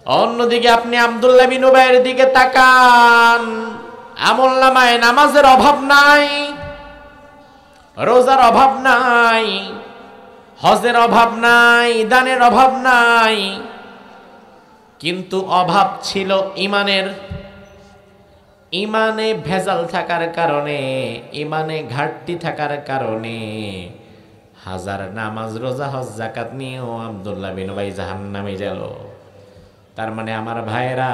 অন্যদিকে আপনি আব্দুল্লাহ বিন উবাইয়ের দিকে তাকান, আমলনামায় নামাজের অভাব নাই, রোজার অভাব নাই, হজের অভাব নাই, দানের অভাব নাই, কিন্তু অভাব ছিল ইমানের। ইমানে ভেজাল থাকার কারণে, ইমানে ঘাটতি থাকার কারণে হাজার নামাজ রোজা হজ যাকাত নিয়েও আব্দুল্লাহ বিন উবাই জাহান্নামে গেল। তার মানে আমার ভাইয়েরা,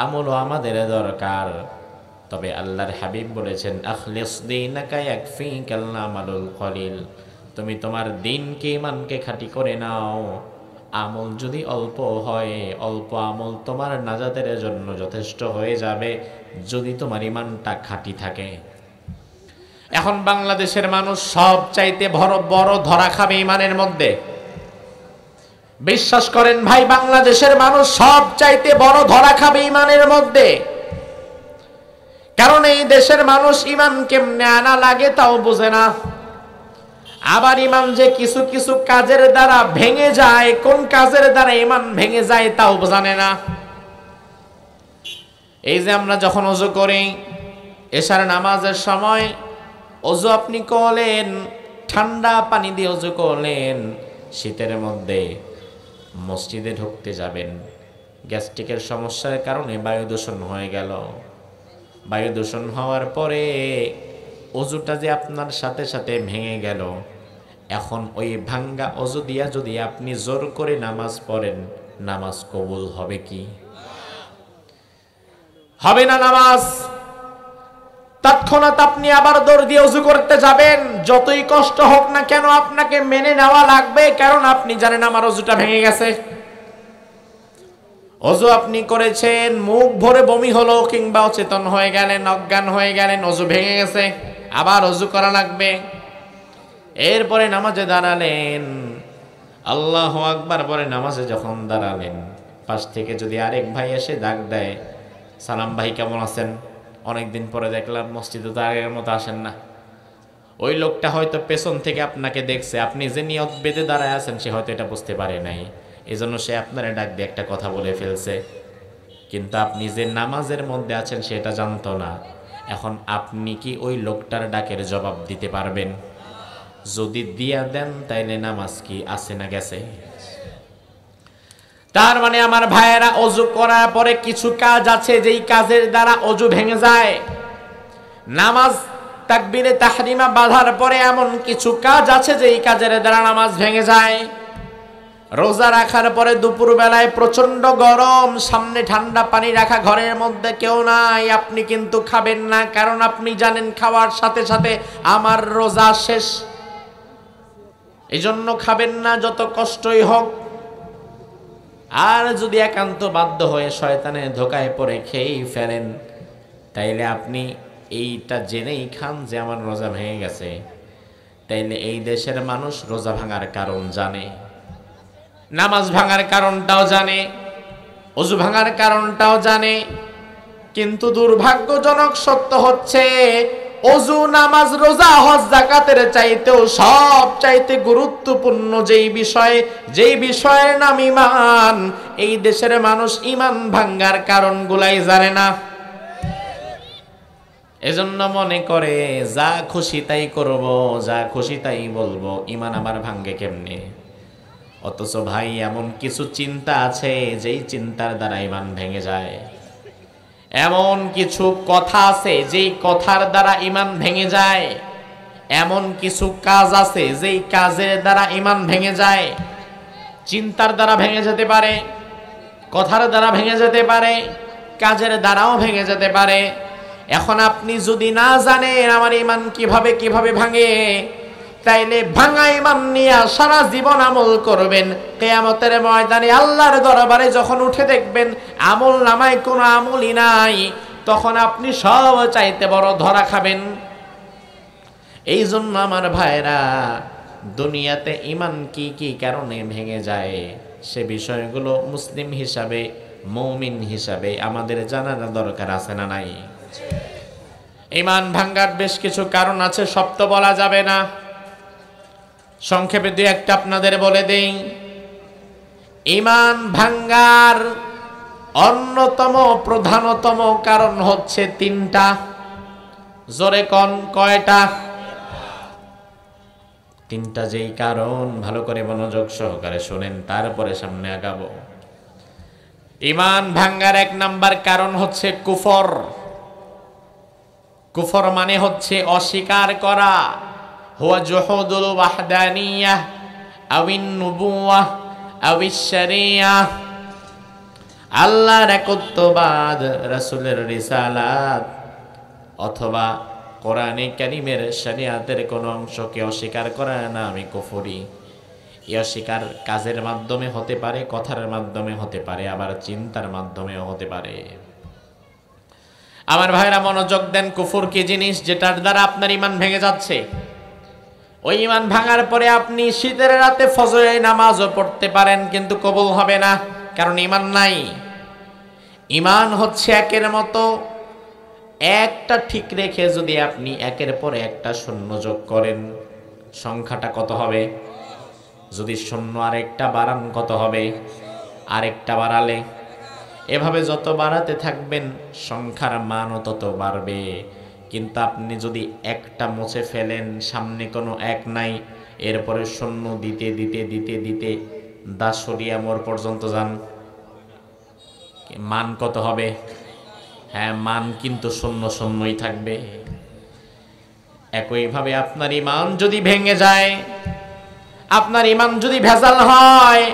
আমলও আমাদের দরকার। তবে আল্লাহর হাবিব বলেছেন, আখলিস দীনাকা ইয়াকফিকাল আমালুল কলিল। তুমি তোমার দিনকে, ইমানকে খাঁটি করে নাও। আমল যদি অল্প হয়, অল্প আমল তোমার নাজাতের জন্য যথেষ্ট হয়ে যাবে, যদি তোমার ইমানটা খাঁটি থাকে। এখন বাংলাদেশের মানুষ সব চাইতে বড় ধরা খাবে ইমানের মধ্যে। বিশ্বাস করেন ভাই, বাংলাদেশের মানুষ সব চাইতে বড় ধরা খাবে ইমানের মধ্যে। কারণ এই দেশের মানুষ ইমান কেমনে আনা লাগে তাও বোঝে না। আবার ইমান যে কিছু কিছু কাজের দ্বারা ভেঙে যায়, কোন কাজের দ্বারা ইমান ভেঙে যায় তাও জানে না। এই যে আমরা যখন ওযু করি, এশার নামাজের সময় ওযু আপনি করলেন, ঠান্ডা পানি দিয়ে ওযু করলেন, শীতের মধ্যে মসজিদে ঢুকতে যাবেন, গ্যাস্ট্রিকের সমস্যার কারণে বায়ু দূষণ হয়ে গেল। বায়ু দূষণ হওয়ার পরে ওযুটা যে আপনার সাথে সাথে ভেঙে গেল। এখন ওই ভাঙ্গা ওযু দিয়া যদি আপনি জোর করে নামাজ পড়েন, নামাজ কবুল হবে কি? হবে না নামাজ। তৎক্ষণাৎ আপনি আবার দৌড় দিয়ে ওযু করতে যাবেন, যতই কষ্ট হোক না কেন আপনাকে মেনে নেওয়া লাগবে, কারণ আপনি জানেন আমার ওযুটা ভেঙে গেছে। ওযু আপনি করেছেন, মুখ ভরে বমি হলো, কিংবা অচেতন হয়ে গেলেন, অজ্ঞান হয়ে গেলেন, ওযু ভেঙে গেছে, আবার ওযু করা লাগবে। এরপরে নামাজে দাঁড়ালেন, আল্লাহু আকবার বলে নামাজে যখন দাঁড়ালেন, পাশ থেকে যদি আরেক ভাই এসে ডাক দেয়, সালাম ভাই কেমন আছেন, অনেকদিন পরে দেখলাম মসজিদে তো আগের মতো আসেন না। ওই লোকটা হয়তো পেছন থেকে আপনাকে দেখছে, আপনি যে নিয়ত বেঁধে দাঁড়ায় আছেন সে হয়তো এটা বুঝতে পারে নাই, এজন্য সে আপনারে ডাক দিয়ে একটা কথা বলে ফেলছে। কিন্তু আপনি যে নামাজের মধ্যে আছেন সেটা জানতো না। এখন আপনি কি ওই লোকটার ডাকের জবাব দিতে পারবেন? যদি দিয়া দেন তাইলে নামাজ কি আছে না গেছে? তার মানে আমার ভাইয়েরা, ওযু করার পরে কিছু কাজ আছে যেই কাজের দ্বারা ওযু ভেঙে যায়। নামাজ তাকবীরে তাহরিমা বাঁধার পরে এমন কিছু কাজ আছে যেই কাজের দ্বারা নামাজ ভেঙে যায়। রোজা রাখার পরে দুপুর বেলায় প্রচন্ড গরম, সামনে ঠান্ডা পানি রাখা, ঘরের মধ্যে কেউ নাই, আপনি কিন্তু খাবেন না, কারণ আপনি জানেন খাওয়ার সাথে সাথে আমার রোজা শেষ। এজন্য খাবেন না যত কষ্টই হোক। আর যদি একান্ত বাধ্য হয়ে শয়তানের ধোকায় পড়ে খেয়েই ফেলেন, তাইলে আপনি এইটা জেনেই খান যে আমার রোজা ভেঙে গেছে। তাইলে এই দেশের মানুষ রোজা ভাঙার কারণ জানে, নামাজ ভাঙার কারণটাও জানে, ওযু ভাঙার কারণটাও জানে। কিন্তু দুর্ভাগ্যজনক সত্য হচ্ছে, ওযু, নামাজ, রোজা, হজ, যাকাতের চাইতেও সব চাইতে গুরুত্বপূর্ণ যেই বিষয়ের নাম ঈমান, এই দেশের মানুষ ঈমান ভাঙার কারণগুলাই জানে না। এজন্য মনে করে যা খুশি তাই করব, যা খুশি তাই বলবো, ঈমান আমার ভাঙ্গে কেমনে? অথচ ভাই এমন কিছু চিন্তা আছে যেই চিন্তার দ্বারা ঈমান ভেঙে যায়। এমন কিছু কথা আছে যেই কথার দ্বারা ঈমান ভেঙে যায়। এমন কিছু কাজ আছে যেই কাজের দ্বারা ঈমান ভেঙে যায়। চিন্তার দ্বারা ভেঙে যেতে পারে, কথার দ্বারা ভেঙে যেতে পারে, কাজের দ্বারাও ভেঙে যেতে পারে। এখন আপনি যদি না জানেন আমার ঈমান কিভাবে ভাঙে, তাইলে ভাঙা ঈমান নিয়ে সারা জীবন আমল করবেন। কিয়ামতের ময়দানে আল্লাহর দরবারে যখন উঠে দেখবেন আমল নামায় কোনো আমলই নাই, তখন আপনি সব চাইতে বড় ধরা খাবেন। এই জন্য আমার ভাইরা, দুনিয়াতে ঈমান কি কি কারণে ভেঙে যায় সে বিষয়গুলো মুসলিম হিসাবে, মুমিন হিসাবে আমাদের জানার দরকার আছে না নাই? ঈমান ভাঙার বেশ কিছু কারণ আছে, সব তো বলা যাবে না, সংক্ষেপে দুই একটা আপনাদের বলে দেই। ঈমান ভাঙ্গার অন্যতম প্রধানতম কারণ হচ্ছে তিনটা। জোরে কোন কয়টা? তিনটা যেই কারণ, ভালো করে মনোযোগ সহকারে শোনেন, তারপরে সামনে আগাবো। ঈমান ভাঙ্গার এক নাম্বার কারণ হচ্ছে কুফর। কুফর মানে হচ্ছে অস্বীকার করা। হুয়া জুহুদুল ওয়াহদানিয়াহ আউন নুবুওয়াহ আউশ শরিয়াহ, আল্লাহর একত্ববাদ, রাসূলের রিসালাত অথবা কোরআনে কারীমের শরিয়াতের কোন অংশকে অস্বীকার করা নামই কুফরি। এই অস্বীকার কাজের মাধ্যমে হতে পারে, কথার মাধ্যমে হতে পারে, আবার চিন্তার মাধ্যমেও হতে পারে। আমার ভাইরা মনোযোগ দেন, কুফর কি জিনিস? যেটার দ্বারা আপনার ঈমান ভেঙে যাচ্ছে। ওই ঈমান ভাঙার পরে আপনি শীতের রাতে ফজরের নামাজও পড়তে পারেন, কিন্তু কবুল হবে না, কারণ ঈমান নাই। ঈমান হচ্ছে একের মতো, একটা ঠিক রেখে যদি আপনি একের পরে একটা শূন্য যোগ করেন, সংখ্যাটা কত হবে? যদি শূন্য আরেকটা বাড়ান কত হবে? আরেকটা বাড়ালে, এভাবে যত বাড়াতে থাকবেন সংখ্যার মানও তত বাড়বে। কিন্তু আপনি যদি একটা মুছে ফেলেন, সামনে কোনো এক নাই, এরপরে শূন্য দিতে দিতে দিতে দিতে দাসরিয়া মোড় পর্যন্ত যান, মান কত হবে? হ্যাঁ, মান কিন্তু শূন্য শূন্যই থাকবে। একইভাবে আপনার ঈমান যদি ভেঙে যায়, আপনার ঈমান যদি ভেজাল হয়,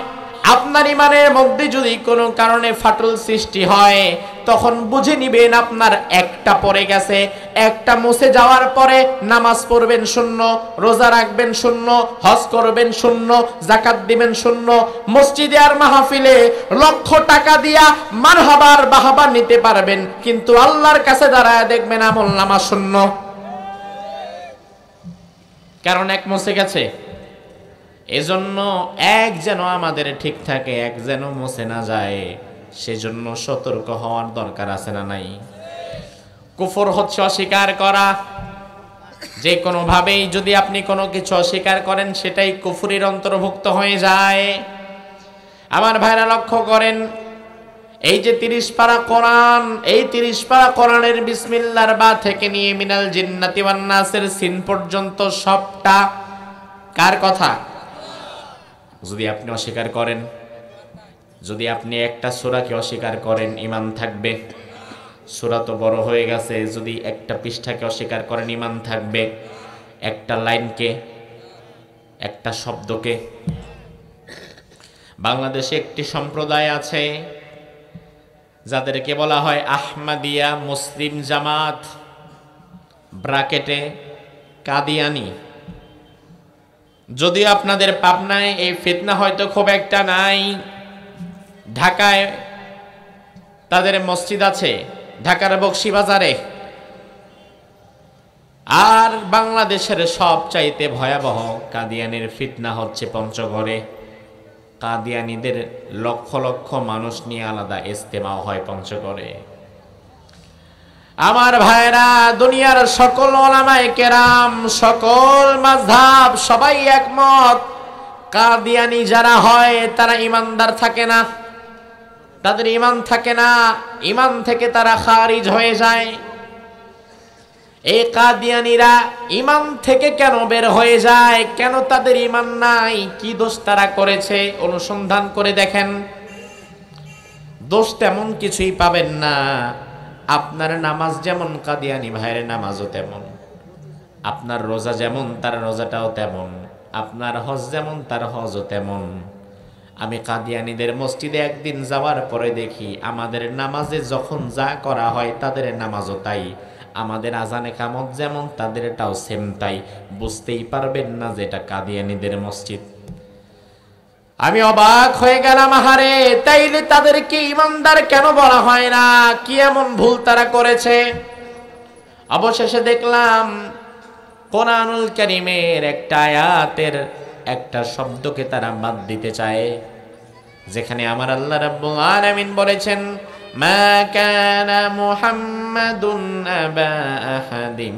আপনার ঈমানের মধ্যে যদি কোনো কারণে ফাটল সৃষ্টি হয়, তখন বুঝে নিবেন আপনার একটা পড়ে গেছে। একটা মুছে যাওয়ার পরে নামাজ পড়বেন শূন্য, রোজা রাখবেন শূন্য, হজ করবেন শূন্য, যাকাত দিবেন শূন্য, মসজিদে আর মাহফিলে লক্ষ টাকা দিয়া মারহাবার বাহাবা নিতে পারবেন, কিন্তু আল্লাহর কাছে দাঁড়ায় দেখবেন আমল নামা শূন্য। কারণ এক মুছে গেছে। এজন্য এক যেন আমাদের ঠিক থাকে, এক যেন মুছে না যায়, সেজন্য সতর্ক হওয়ার দরকার আছে না নাই? কুফর হচ্ছে অস্বীকার করা। যে কোনো ভাবেই যদি আপনি কোনো কিছু অস্বীকার করেন, সেটাই কুফরির অন্তর্ভুক্ত হয়ে যায়। আমার ভাইরা লক্ষ্য করেন, এই যে 30 পারা কোরআন, এই 30 পারা কোরআনের বিসমিল্লাহর বা থেকে নিয়ে মিনাল জিন্নাতি ওয়ান নাসের সিন পর্যন্ত সবটা কার কথা? যদি আপনি অস্বীকার করেন, যদি আপনি একটা সূরাকে অস্বীকার করেন, ঈমান থাকবে? সূরা তো বড় হয়ে গেছে, যদি একটা পৃষ্ঠাকে অস্বীকার করেন, ঈমান থাকবে? একটা লাইনকে, একটা শব্দকে। বাংলাদেশে একটি সম্প্রদায় আছে যাদেরকে বলা হয় আহমদিয়া মুসলিম জামাত, ব্র্যাকেটে কাদিয়ানি। যদিও আপনাদের পাবনায় এই ফিতনা হয়তো খুব একটা নাই, ঢাকায় তাদের মসজিদ আছে, ঢাকার বকশীবাজারে। আর বাংলাদেশের সবচাইতে ভয়াবহ কাদিয়ানির ফিতনা হচ্ছে পঞ্চগড়ে। কাদিয়ানীদের লক্ষ লক্ষ মানুষ নিয়ে আলাদা ইজতেমা হয় পঞ্চগড়ে। আমার ভাইরা, দুনিয়ার সকল উলামায়ে কেরাম, সকল মাযহাব সবাই একমত, কাদিয়ানী যারা হয় তারা ঈমানদার থাকে না, তাদের ঈমান থাকে না, ঈমান থেকে তারা খারিজ হয়ে যায়। এই কাদিয়ানীরা ঈমান থেকে কেন বের হয়ে যায়? কেন তাদের ঈমান নাই? কি দোষ তারা করেছে? অনুসন্ধান করে দেখেন, দোষ তেমন কিছুই পাবেন না। আপনার নামাজ যেমন, কাদিয়ানী ভাইয়ের নামাজও তেমন। আপনার রোজা যেমন, তার রোজাটাও তেমন। আপনার হজ যেমন, তার হজও তেমন। আমি কাদিয়ানীদের মসজিদে একদিন যাওয়ার পরে দেখি, আমাদের নামাজে যখন যা করা হয় তাদের নামাজও তাই। আমাদের আজানে কামত যেমন, তাদের এটাও সেম তাই। বুঝতেই পারবেন না যে এটা কাদিয়ানীদের মসজিদ। আমি অবাক হয়ে গেলাম, আহারে, তাইলে তাদেরকে ঈমানদার কেন বলা হয় না? কি এমন ভুল তারা করেছে? অবশেষে দেখলাম কোরআনুল কারীমের একটা আয়াতের একটা শব্দকে তারা বাদ দিতে চায়, যেখানে আমার আল্লাহ রাব্বুল আলামিন বলেছেন, মা কানা মুহাম্মাদুন আবা আহাদিম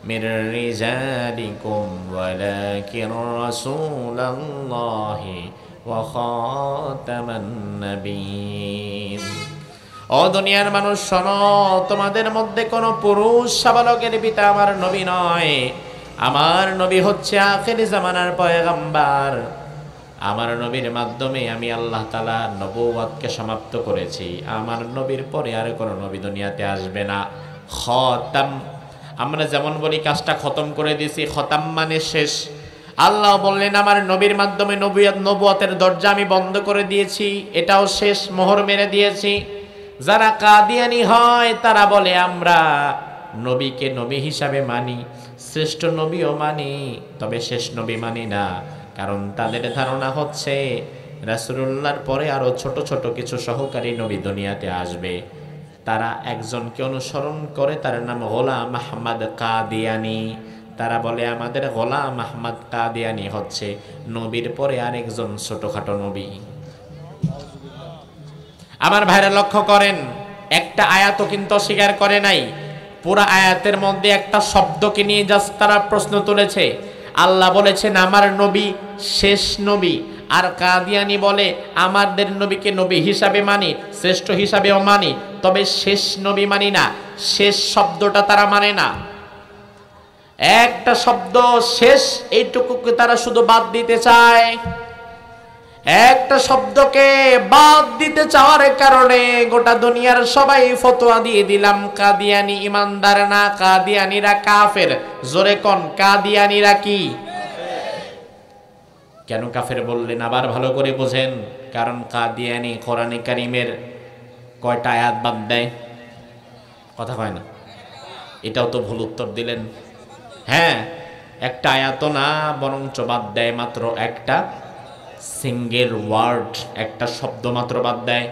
মির রিজালিকুম ওয়ালাকিন রাসূলুল্লাহি ওয়া খাতামান নাবিয়্যিন। ও দুনিয়ার মানুষ শোনো, তোমাদের মধ্যে কোনো পুরুষ শাবালকের পিতা আমার নবী নয়। আমার নবী হচ্ছে আখিরি জামানার পয়গম্বর। আমার নবীর মাধ্যমে আমি আল্লাহ তাআলা নবুয়তকে সমাপ্ত করেছি। আমার নবীর পরে আর কোনো নবী দুনিয়াতে আসবে না। খতাম, আমরা যেমন বলি কাজটা খতম করে দিয়েছি, খতাম মানে শেষ। আল্লাহ বললেন আমার নবীর মাধ্যমে নবুয়তের দরজা আমি বন্ধ করে দিয়েছি, এটাও শেষ, মোহর মেরে দিয়েছি। যারা কাদিয়ানি হয় তারা বলে আমরা নবীকে নবী হিসাবে মানি, শ্রেষ্ঠ নবীও মানি, তবে শেষ নবী মানি না। কারণ তাদের ধারণা হচ্ছে রাসূলুল্লাহর পরে আরো ছোট ছোট কিছু সহকারী নবী দুনিয়াতে আসবে। তারা একজনকে অনুসরণ করে, তার নাম গোলাম আহমদ কাদিয়ানি। তারা বলে আমাদের গোলাম আহমদ কাদিয়ানি হচ্ছে নবীর পরে আরেকজন ছোটখাটো নবী। আমার ভাইরা লক্ষ্য করেন, একটা আয়াতও কিন্তু অস্বীকার করে নাই। পুরা আয়াতের মধ্যে একটা শব্দকে নিয়ে জাস্ট তারা প্রশ্ন তুলেছে। আল্লাহ বলেছেন আমার নবী শেষ নবী, আর কাদিয়ানি বলে আমাদের নবীকে নবী হিসাবে মানি, শ্রেষ্ঠ হিসাবেও মানি, তবে শেষ নবী মানি না। শেষ শব্দটা তারা মানে না। একটা শব্দ শেষ, এইটুকুকে তারা শুধু বাদ দিতে চায়। একটা শব্দকে বাদ দিতে চাওয়ার কারণে গোটা দুনিয়ার সবাই ফতোয়া দিয়ে দিলাম কাদিয়ানি ইমানদার না, কাদিয়ানিরা কাফের। জোরে কোন, কাদিয়ানিরা কি? কেন কাফের বললেন আবার ভালো করে বোঝেন। কারণ কাদিয়ানি কোরআনে কারীমের কয়টা আয়াত বাদ দেয়? কথা কয় না, এটাও তো ভুল উত্তর দিলেন। হ্যাঁ, একটা আয়াত না, বরঞ্চ বাদ দেয় মাত্র একটা সিঙ্গেল ওয়ার্ড, একটা শব্দ মাত্র বাদ দেয়,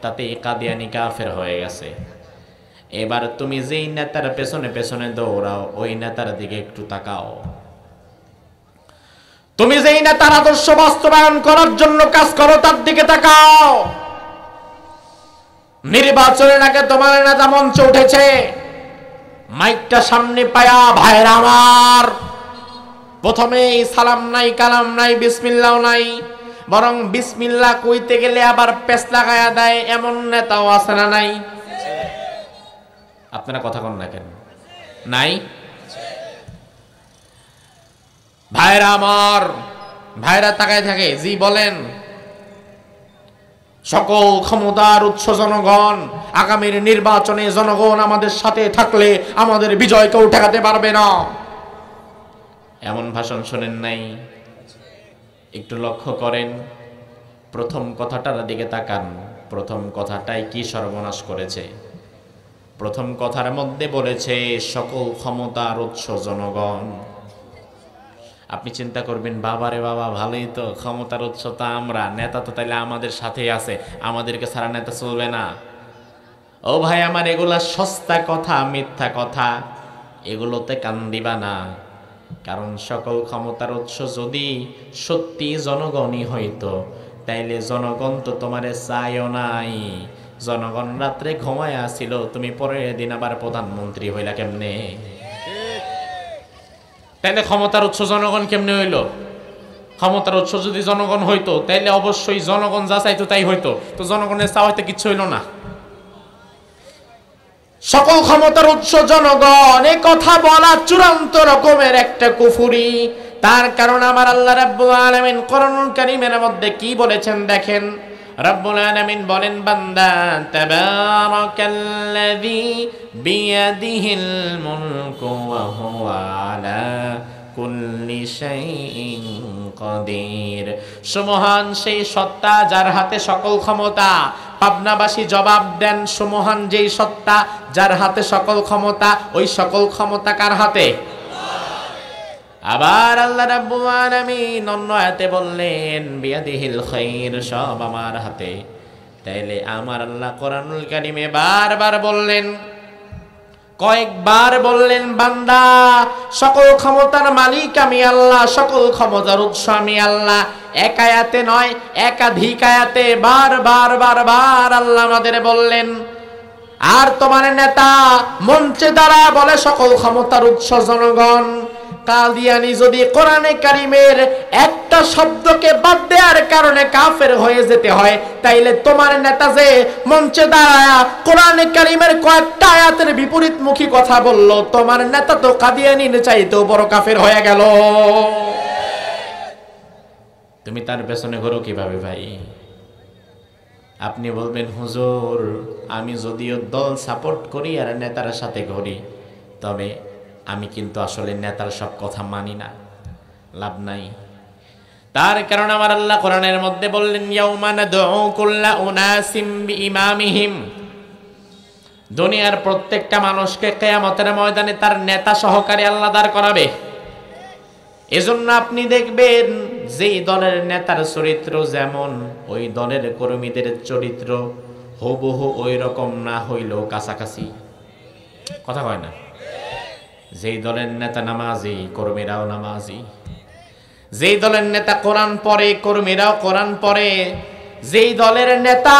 তাতে কাদিয়ানি কাফের হয়ে গেছে। এবার তুমি যেই নেতার পেছনে পেছনে দৌড়াও, ওই নেতার দিকে একটু তাকাও। তুমি যেই নেতার আদর্শ বাস্তবায়ন করার জন্য কাজ করো, তার দিকে তাকাও। নির্বাচনের আগে তোমার নেতা মঞ্চে উঠেছে, মাইকটা সামনে পায়া ভাইরা আমার, প্রথমেই সালাম নাই, কালাম নাই, বিসমিল্লাহ নাই, বরং বিসমিল্লাহ কইতে গেলে আবার পেছ লাগায়া দেয়, এমন নেতাও আছে না নাই? আপনারা কথা কন না কেন? নাই? ভাইরা আমার, ভাইরা তাকায় থাকে। জি বলেন। সকল ক্ষমতার উৎস জনগণ। আগামীর নির্বাচনে জনগণ আমাদের সাথে থাকলে আমাদের বিজয় কেউ ঠেকাতে পারবে না। এমন ভাষণ শোনেন নাই? একটু লক্ষ্য করেন, প্রথম কথাটার দিকে তাকান। প্রথম কথাটাই কি সর্বনাশ করেছে? প্রথম কথার মধ্যে বলেছে সকল ক্ষমতার উৎস জনগণ। আপনি চিন্তা করবেন, বাবারে বাবা, ভালোই তো, ক্ষমতার উৎস তো আমরা, নেতা তো তাইলে আমাদের সাথেই আছে, আমাদেরকে ছাড়া নেতা চলবে না। ও ভাই আমার, এগুলা সস্তা কথা, মিথ্যা কথা, এগুলোতে কান দিবা না। কারণ সকল ক্ষমতার উৎস যদি সত্যি জনগণই হইতো, তাইলে জনগণ তো তোমারে চাইও নাই। জনগণ রাত্রে ঘুমায় আসছিল, তুমি পরের দিন আবার প্রধানমন্ত্রী হইলা কেমনে? তাইলে ক্ষমতার উৎস জনগণ কেমনে হইল? ক্ষমতার উৎস যদি জনগণ হইতো, তাইলে অবশ্যই জনগণ যা চাইতো তাই হইতো। তো জনগণের চা হইতে কিচ্ছু হইল না। সকল ক্ষমতার উৎস জনগণ, এই কথা বলা চূড়ান্ত রকমের একটা কুফরি। তার কারণ আমার আল্লাহ রাব্বুল আলামিন কোরআনুল কারীমের মধ্যে কি বলেছেন দেখেন। রব্বুল আলামিন বলেন, বান্দা তাবারাকাল্লাযী বিয়াদিহিল মুলকু ওয়া হুয়া আলা কুল্লি শাইইন কাদির। সুমহান সেই সত্তা যার হাতে সকল ক্ষমতা। পাবনাবাসী জবাব দেন, সুমহান যেই সত্তা যার হাতে সকল ক্ষমতা, ওই সকল ক্ষমতা কার হাতে? আবার আল্লাহ রাব্বুল আলামিন অন্য আয়াতে বললেন, বিয়াদিহিল খায়র, সব আমার হাতে। তাইলে আমার আল্লাহ কোরআনুল কারীমে বারবার বললেন, কয়েকবার বললেন, বান্দা সকল ক্ষমতার মালিক আমি আল্লাহ, সকল ক্ষমতার উৎস আমি আল্লাহ। এক আয়াতে নয়, একাধিক আয়াতে বারবার বারবার আল্লাহ আমাদের বললেন। আর তোমার নেতা মঞ্চে দাঁড়ায় বলে সকল ক্ষমতার উৎস জনগণ। কাদিয়ানি যদি কোরআনে কারিমের একটা শব্দকে বাদ দেওয়ার কারণে কাফের হয়ে যেতে হয়, তাইলে তোমার নেতা যে মঞ্চে দাঁড়ায়া কোরআনে কারিমের কয়েকটা আয়াতের বিপরীতমুখী কথা বলল, তোমার নেতা তো কাদিয়ানির চাইতেও বড় কাফের হয়ে গেল। তুমি তার পেছনে ঘোরো কিভাবে ভাই? আপনি বলবেন, হুজুর আমি যদিও দল সাপোর্ট করি আর নেতার সাথে ঘুরি, তবে আমি কিন্তু আসলে নেতার সব কথা মানি না। লাভ নাই। তার কারণ আমার আল্লাহ কোরআনের মধ্যে বললেন, ইয়াউমা নাদউ কুল্লা উনাসিম বিইমামিহিম। দুনিয়ার প্রত্যেকটা মানুষকে কিয়ামতের ময়দানে তার নেতা সহকারে আল্লাহ দাঁড় করাবে। এজন্য আপনি দেখবেন যেই দলের নেতার চরিত্র যেমন, ওই দলের কর্মীদের চরিত্র হুবহু ওই রকম না হইলেও কাছাকাছি। কথা কয় না? যেই দলের নেতা নামাজি, কর্মীরাও নামাজি। যেই দলের নেতা কোরআন পড়ে, কর্মীরাও কোরআন পড়ে। যেই দলের নেতা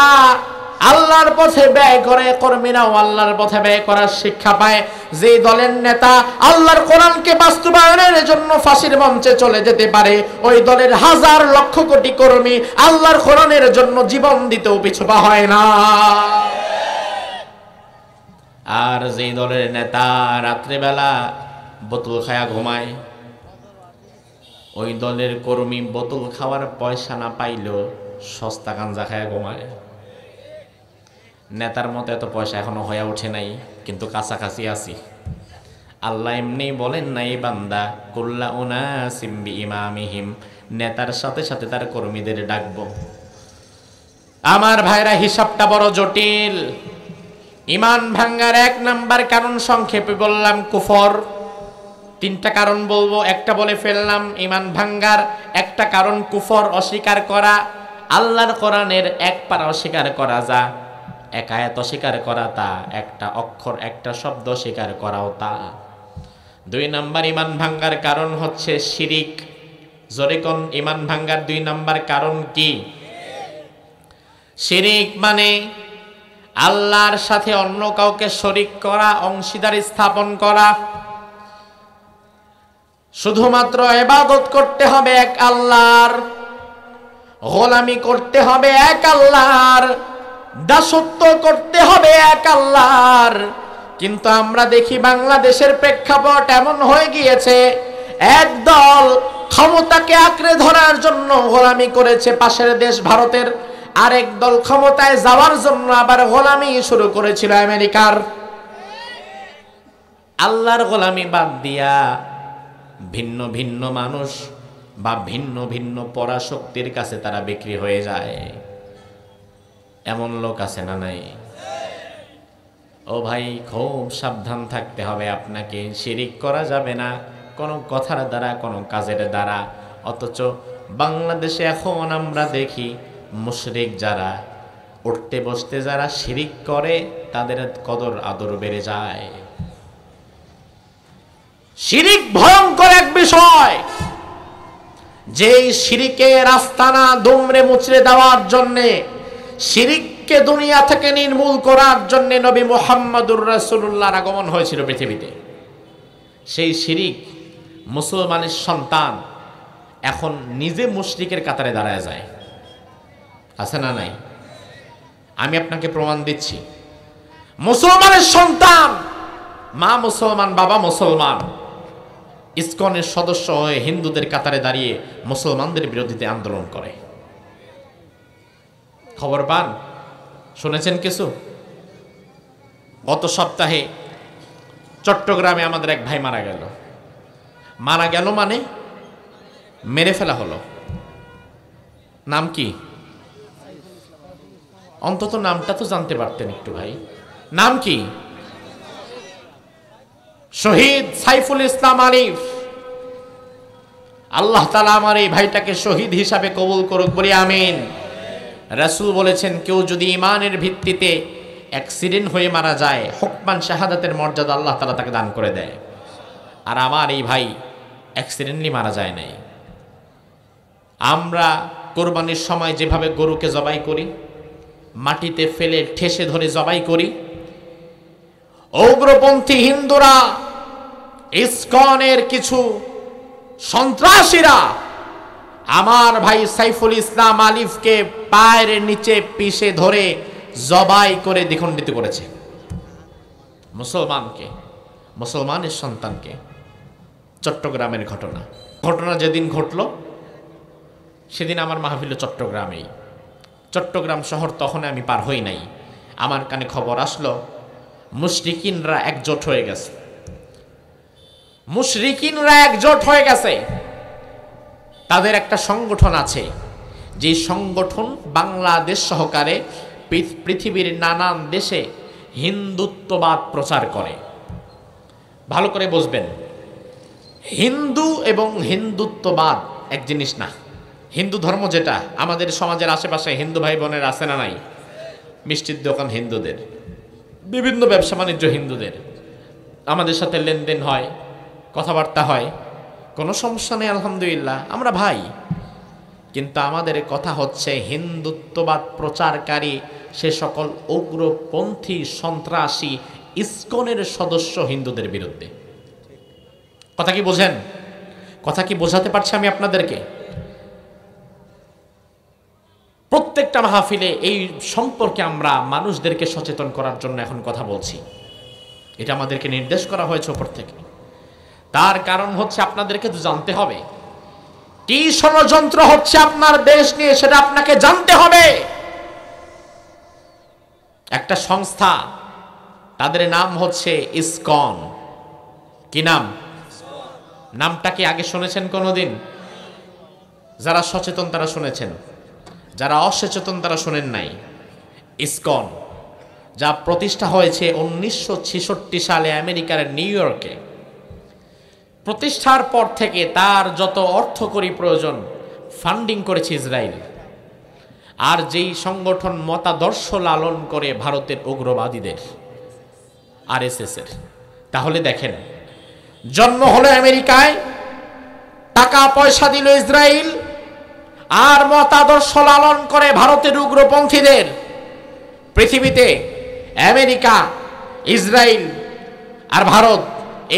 আল্লাহর পথে ব্যয় করে, কর্মীরাও আল্লাহর পথে ব্যয় করার শিক্ষা পায়। যেই দলের নেতা আল্লাহর কোরআনকে বাস্তবায়নের জন্য ফাঁসির মঞ্চে চলে যেতে পারে, ওই দলের হাজার লক্ষ কোটি কর্মী আল্লাহর কোরআনের জন্য জীবন দিতেও পিছুপা হয় না। আর যেই দলের নেতা রাত্রেবেলা বোতল খায়া ঘুমায়, ওই দলের কর্মী বোতল খাওয়ার পয়সা না পাইলেও সস্তা গাঞ্জা খায়া ঘুমায়। নেতার মতো এত পয়সা এখনো হয়ে ওঠে নাই, কিন্তু কাছাকাছি আছি। আল্লাহ এমনি বলেন নাই, বান্দা কুল্লা উনাসিম বিইমামিহিম, নেতার সাথে সাথে তার কর্মীদের ডাকবো। আমার ভাইরা, হিসাবটা বড় জটিল। ইমান ভাঙ্গার 1 নাম্বার কারণ সংক্ষেপে বললাম কুফর। 3টা কারণ বলবো, একটা বলে ফেললাম। ইমান ভাঙ্গার একটা কারণ কুফর, অস্বীকার করা। আল্লাহর কোরআনের এক পারা অস্বীকার করা, যা এক আয়াত অস্বীকার করা তা, একটা অক্ষর একটা শব্দ স্বীকার করাও তা। 2 নাম্বার ইমান ভাঙ্গার কারণ হচ্ছে শিরিক। জোরে কোন, ইমান ভাঙ্গার 2 নাম্বার কারণ কি? শিরিক মানে আল্লাহর সাথে অন্য কাউকে শরীক করা, অংশীদার স্থাপন করা। শুধুমাত্র ইবাদত করতে হবে এক আল্লাহর, গোলামি করতে হবে এক আল্লাহর, দাসত্ব করতে হবে এক আল্লাহর। কিন্তু আমরা দেখি বাংলাদেশের প্রেক্ষাপট এমন হয়ে গিয়েছে, একদল ক্ষমতাকে আঁকড়ে ধরার জন্য গোলামি করেছে পাশের দেশ ভারতের, আরেক দল ক্ষমতায় যাওয়ার জন্য আবার গোলামি শুরু করেছিল আমেরিকার। আল্লাহর গোলামি বাদ দিয়া ভিন্ন ভিন্ন মানুষ বা ভিন্ন ভিন্ন পরাশক্তির কাছে তারা বিক্রি হয়ে যায়। এমন লোক আছে না নাই? ও ভাই, খুব সাবধান থাকতে হবে আপনাকে। শিরিক করা যাবে না কোনো কথার দ্বারা, কোনো কাজের দ্বারা। অথচ বাংলাদেশে এখন আমরা দেখি মুশরিক যারা, উঠতে বসতে যারা শিরিক করে, তাদের কদর আদর বেড়ে যায়। শিরিক ভয়ঙ্কর এক বিষয়, যেই শিরিকের আস্তানা দুমড়ে মুচড়ে দেওয়ার জন্যে, শিরিককে দুনিয়া থেকে নির্মূল করার জন্য নবী মুহাম্মদুর রাসূলুল্লাহর আগমন হয়েছিল পৃথিবীতে। সেই শিরিক মুসলমানের সন্তান এখন নিজে মুশরিকের কাতারে দাঁড়ায় যায়। আছে না নাই? আমি আপনাকে প্রমাণ দিচ্ছি। মুসলমানের সন্তান, মা মুসলমান, বাবা মুসলমান, ইসকনের সদস্য হয়ে হিন্দুদের কাতারে দাঁড়িয়ে মুসলমানদের বিরোধিতা আন্দোলন করে। খবর পান? শুনেছেন কিছু? গত সপ্তাহে চট্টগ্রামে আমাদের এক ভাই মারা গেল। মারা গেল মানে মেরে ফেলা হলো। নাম কি? অন্তত নামটা তো জানতে পারতেন একটু ভাই। নাম কি? শহীদ সাইফুল ইসলাম আলিফ। আল্লাহ তাআলা আমার এই ভাইটাকে শহীদ হিসাবে কবুল করুক, বলি আমিন। রাসূল বলেছেন, কেউ যদি ইমানের ভিত্তিতে অ্যাক্সিডেন্ট হয়ে মারা যায়, হুকমান শাহাদাতের মর্যাদা আল্লাহ তাআলা তাকে দান করে দেয়। আর আমার এই ভাই অ্যাক্সিডেন্টলি মারা যায় নাই। আমরা কোরবানির সময় যেভাবে গরুকে জবাই করি, মাটিতে ফেলে ঠেসে ধরে জবাই করি, উগ্রপন্থী হিন্দুরা ইসকনের কিছু সন্ত্রাসীরা আমার ভাই সাইফুল ইসলাম আলিফকে পায়ের নিচে পিষে ধরে জবাই করে দ্বিখণ্ডিত করেছে। মুসলমানকে, মুসলমানের সন্তানকে। চট্টগ্রামের ঘটনা যেদিন ঘটল সেদিন আমার মাহফিল চট্টগ্রামেই। চট্টগ্রাম শহর তখন আমি পার হই নাই, আমার কানে খবর আসলো মুশরিকিনরা একজোট হয়ে গেছে। মুশরিকিনরা একজোট হয়ে গেছে। তাদের একটা সংগঠন আছে, যে সংগঠন বাংলাদেশ সহকারে পৃথিবীর নানান দেশে হিন্দুত্ববাদ প্রচার করে। ভালো করে বুঝবেন, হিন্দু এবং হিন্দুত্ববাদ এক জিনিস না। হিন্দু ধর্ম যেটা, আমাদের সমাজের আশেপাশে হিন্দু ভাই বোনের আছে না নাই? মিষ্টির দোকান হিন্দুদের, বিভিন্ন ব্যবসা বাণিজ্য হিন্দুদের, আমাদের সাথে লেনদেন হয়, কথাবার্তা হয়, কোনো সমস্যা নেই, আলহামদুলিল্লাহ, আমরা ভাই। কিন্তু আমাদের কথা হচ্ছে হিন্দুত্ববাদ প্রচারকারী সে সকল উগ্রপন্থী সন্ত্রাসী ইসকনের সদস্য হিন্দুদের বিরুদ্ধে। কথা কি বোঝেন? কথা কি বোঝাতে পারছি আমি আপনাদেরকে? প্রত্যেকটা মাহফিলে এই সম্পর্কে আমরা মানুষদেরকে সচেতন করার জন্য এখন কথা বলছি। এটা আমাদেরকে নির্দেশ করা হয়েছে উপর থেকে। তার কারণ হচ্ছে আপনাদেরকে তো জানতে হবে কি ষড়যন্ত্র হচ্ছে আপনার দেশ নিয়ে, সেটা আপনাকে জানতে হবে। একটা সংস্থা, তাদের নাম হচ্ছে ইসকন। কি নাম? নামটা কি আগে শুনেছেন কোনোদিন? যারা সচেতন তারা শুনেছেন, যারা অসচেতন তারা শোনেন নাই। ইসকন যা প্রতিষ্ঠা হয়েছে 1966 সালে আমেরিকার নিউ ইয়র্কে। প্রতিষ্ঠার পর থেকে তার যত অর্থকরী প্রয়োজন ফান্ডিং করেছে ইসরায়েল। আর যেই সংগঠন মতাদর্শ লালন করে ভারতের উগ্রবাদীদের, আরএসএস এর। তাহলে দেখেন, জন্ম হলো আমেরিকায়, টাকা পয়সা দিল ইসরায়েল, আর মতাদর্শ লালন করে ভারতের উগ্রপন্থীদের। পৃথিবীতে আমেরিকা, ইসরায়েল আর ভারত,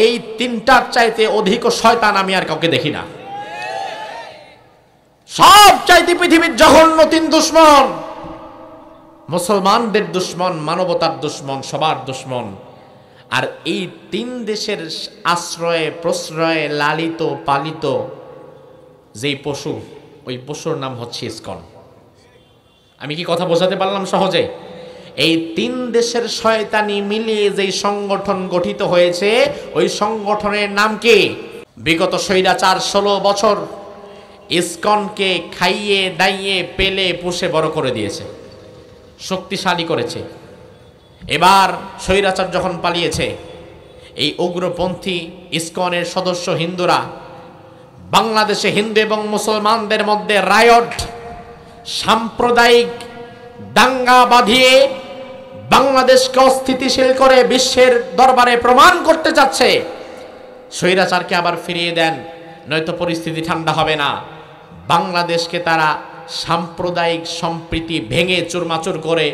এই তিনটার চাইতে অধিক শয়তান আমি আর কাউকে দেখি না। সব চাইতে পৃথিবীর জঘন্য তিন দুশ্মন, মুসলমানদের দুশ্মন, মানবতার দুশ্মন, সবার দুশ্মন। আর এই তিন দেশের আশ্রয়ে প্রশ্রয়ে লালিত পালিত যেই পশু, ওই পশুর নাম হচ্ছে ইসকন। আমি কি কথা বোঝাতে পারলাম সহজে? এই তিন দেশের শয়তানি মিলিয়ে যেই সংগঠন গঠিত হয়েছে, ওই সংগঠনের নাম কি? বিগত স্বৈরাচার 16 বছর ইসকনকে খাইয়ে দাইয়ে পেলে পুষে বড় করে দিয়েছে, শক্তিশালী করেছে। এবার স্বৈরাচার যখন পালিয়েছে, এই উগ্রপন্থী ইসকনের সদস্য হিন্দুরা বাংলাদেশে হিন্দু এবং মুসলমানদের মধ্যে রায়ট, সাম্প্রদায়িক দাঙ্গা বাঁধিয়ে বাংলাদেশকে অস্থিতিশীল করে বিশ্বের দরবারে প্রমাণ করতে চাচ্ছে স্বৈরাচারকে আবার ফিরিয়ে দেন, নয়তো পরিস্থিতি ঠান্ডা হবে না। বাংলাদেশকে তারা সাম্প্রদায়িক সম্প্রীতি ভেঙে চুরমাচুর করে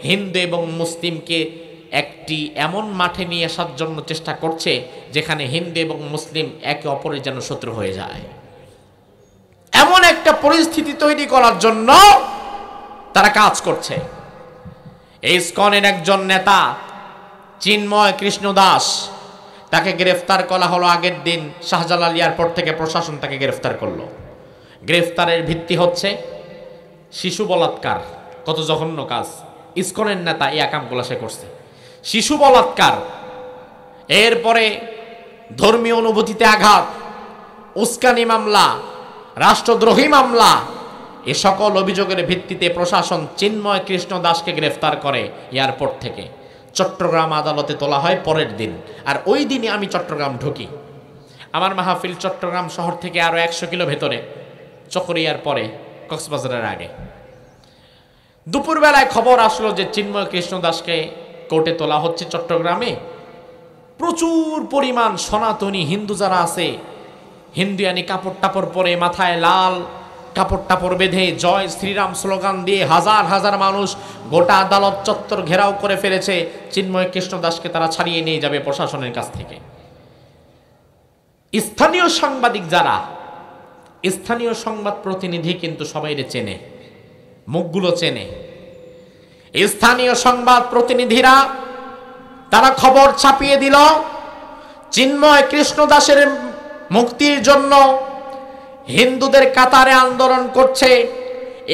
হিন্দু এবং মুসলিমকে একটি এমন মাঠে নিয়ে আসার জন্য চেষ্টা করছে যেখানে হিন্দু এবং মুসলিম একে অপরের যেন শত্রু হয়ে যায়। এমন একটা পরিস্থিতি তৈরি করার জন্য তারা কাজ করছে। এই ইসকনের একজন নেতা চিন্ময় কৃষ্ণ দাস, তাকে গ্রেফতার করা হলো আগের দিন শাহজালাল এয়ারপোর্ট থেকে। প্রশাসন তাকে গ্রেফতার করলো। গ্রেফতারের ভিত্তি হচ্ছে শিশু বলাৎকার। কত জঘন্য কাজ! ইসকনের নেতা এই আকামগুলো সে করছে, শিশু বলাৎকার। এরপরে ধর্মীয় অনুভূতিতে আঘাত, উস্কানি মামলা, রাষ্ট্রদ্রোহী মামলা, এ সকল অভিযোগের ভিত্তিতে প্রশাসন চিন্ময় কৃষ্ণ দাসকে গ্রেফতার করে এয়ারপোর্ট থেকে। চট্টগ্রাম আদালতে তোলা হয় পরের দিন। আর ওই দিনই আমি চট্টগ্রাম ঢুকি। আমার মাহফিল চট্টগ্রাম শহর থেকে আরো 100 কিলো ভেতরে, চকরিয়ার পরে, কক্সবাজারের আগে। দুপুরবেলায় খবর আসলো যে চিন্ময় কৃষ্ণ দাসকে কোর্টে তোলা হচ্ছে চট্টগ্রামে। প্রচুর পরিমাণ সনাতনী হিন্দু যারা আছে, হিন্দুয়ানি কাপড় টাপড় পরে, মাথায় লাল কাপড় টাপড় বেঁধে জয় শ্রীরাম স্লোগান দিয়ে হাজার হাজার মানুষ গোটা আদালত চত্বর ঘেরাও করে ফেলেছে। চিন্ময় কৃষ্ণ দাসকে তারা ছাড়িয়ে নিয়ে যাবে প্রশাসনের কাছ থেকে। স্থানীয় সাংবাদিক যারা স্থানীয় সংবাদ প্রতিনিধি কিন্তু সবাইরে চেনে, মুখগুলো চেনে। স্থানীয় সংবাদ প্রতিনিধিরা তারা খবর ছাপিয়ে দিল চিন্ময় কৃষ্ণ দাসের মুক্তির জন্য হিন্দুদের কাতারে আন্দোলন করছে।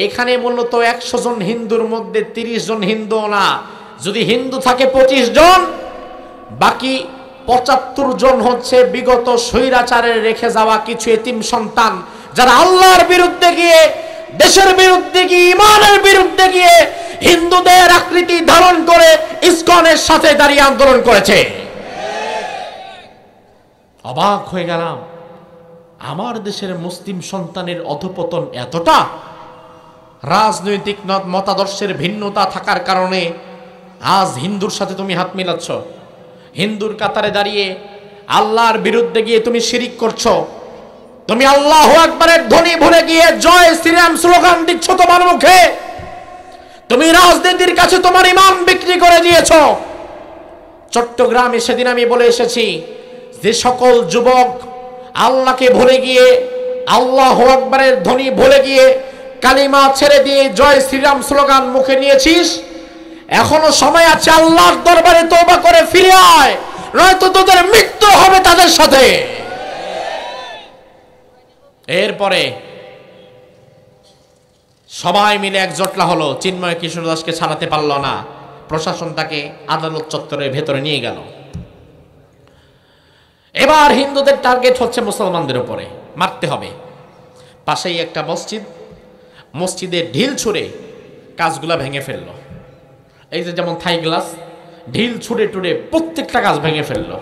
এখানে মূলত 100 জন হিন্দুর মধ্যে 30 জন হিন্দু না, যদি হিন্দু থাকে 25 জন, বাকি 75 জন হচ্ছে বিগত স্বৈরাচারের রেখে যাওয়া কিছু এতিম সন্তান, যারা আল্লাহর বিরুদ্ধে গিয়ে, দেশের বিরুদ্ধে গিয়ে, ইমানের বিরুদ্ধে গিয়ে হিন্দুদের আকৃতি ধারণ করে ইসকনের সাথে দাঁড়িয়ে আন্দোলন করেছে। অবাক হয়ে গেলাম, আমার দেশের মুসলিম সন্তানের অধঃপতন এতটা। রাজনৈতিক মতাদর্শের ভিন্নতা থাকার কারণে আজ হিন্দুর সাথে তুমি হাত মিলাচ্ছ, হিন্দুর কাতারে দাঁড়িয়ে আল্লাহর বিরুদ্ধে গিয়ে তুমি শিরিক করছো, তুমি আল্লাহু আকবারের ধ্বনি ভুলে গিয়ে জয় শ্রীরাম স্লোগান দিচ্ছ তোমার মুখে, তুমি রাজনীতির কাছে তোমার ইমান বিক্রি করে দিয়েছ। চট্টগ্রামে সেদিন আমি বলে এসেছি, যে সকল যুবক আল্লাহকে ভুলে গিয়ে, আল্লাহু আকবারের ধ্বনি ভুলে গিয়ে কালিমা ছেড়ে দিয়ে জয় শ্রীরাম স্লোগান মুখে নিয়েছিস, এখনো সময় আছে, আল্লাহর দরবারে তওবা করে ফিরে আয়, নয়তো তোদের মৃত্যু হবে তাদের সাথে। এরপরে সবাই মিলে একজোটলা হলো, চিন্ময় কিশোর দাসকে ছাড়াতে পারল না, প্রশাসন তাকে আদালত চত্বরের ভেতরে নিয়ে গেল। এবার হিন্দুদের টার্গেট হচ্ছে মুসলমানদের উপরে, মারতে হবে। পাশেই একটা মসজিদ, মসজিদে ঢিল ছুঁড়ে কাজগুলা ভেঙে ফেললো। এই যে যেমন থাই গ্লাস, ঢিল ছুঁড়ে টুড়ে প্রত্যেকটা কাজ ভেঙে ফেললো।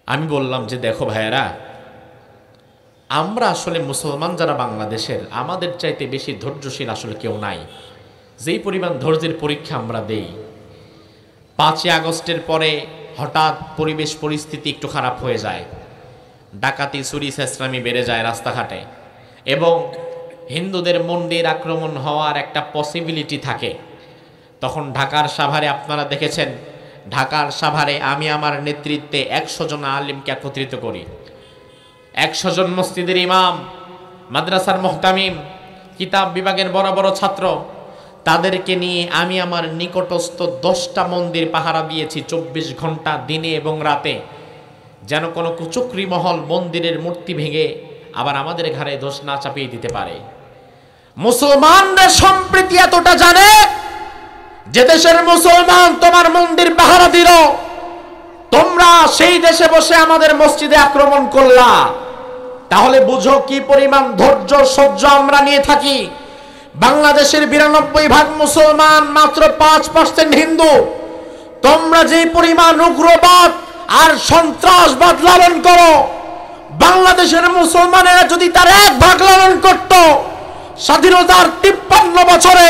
আমি বললাম যে দেখো ভাইয়েরা, আমরা আসলে মুসলমান যারা বাংলাদেশের, আমাদের চাইতে বেশি ধৈর্যশীল আসলে কেউ নাই। যেই পরিমাণ ধৈর্যের পরীক্ষা আমরা দেই, 5ই আগস্টের পরে হঠাৎ পরিবেশ পরিস্থিতি একটু খারাপ হয়ে যায়, ডাকাতি চুরি ছেঁচড়ামি বেড়ে যায় রাস্তাঘাটে, এবং হিন্দুদের মন্দির আক্রমণ হওয়ার একটা পসিবিলিটি থাকে। তখন ঢাকার সাভারে আপনারা দেখেছেন, ঢাকার সাভারে আমি আমার নেতৃত্বে 100 জন আলিমকে একত্রিত করি, 100 জন মসজিদের ইমাম, মাদ্রাসার মুহতামিম, কিতাব বিভাগের বড় বড় ছাত্র, তাদেরকে নিয়ে আমি আমার নিকটস্থ 10টা মন্দির পাহারা দিয়েছি 24 ঘন্টা দিনে এবং রাতে, যেন কোনো কুচক্রী মহল মন্দিরের মূর্তি ভেঙে আবার আমাদের ঘাড়ে দোষ না চাপিয়ে দিতে পারে। মুসলমানদের সম্প্রীতি এতটা জানে, যে দেশের মুসলমান তোমার মন্দির পাহারা দিল, তোমরা সেই দেশে বসে আমাদের মসজিদে আক্রমণ করলা, তাহলে বুঝো কি পরিমাণ ধৈর্য সহ্য আমরা নিয়ে থাকি। বাংলাদেশের 92% মুসলমান, মাত্র 5% হিন্দু। তোমরা যে পরিমাণ উগ্রবাদ আর সন্ত্রাসবাদ লালন করো, বাংলাদেশের মুসলমানেরা যদি তার 1 ভাগ লালন করত, স্বাধীনতার 53 বছরে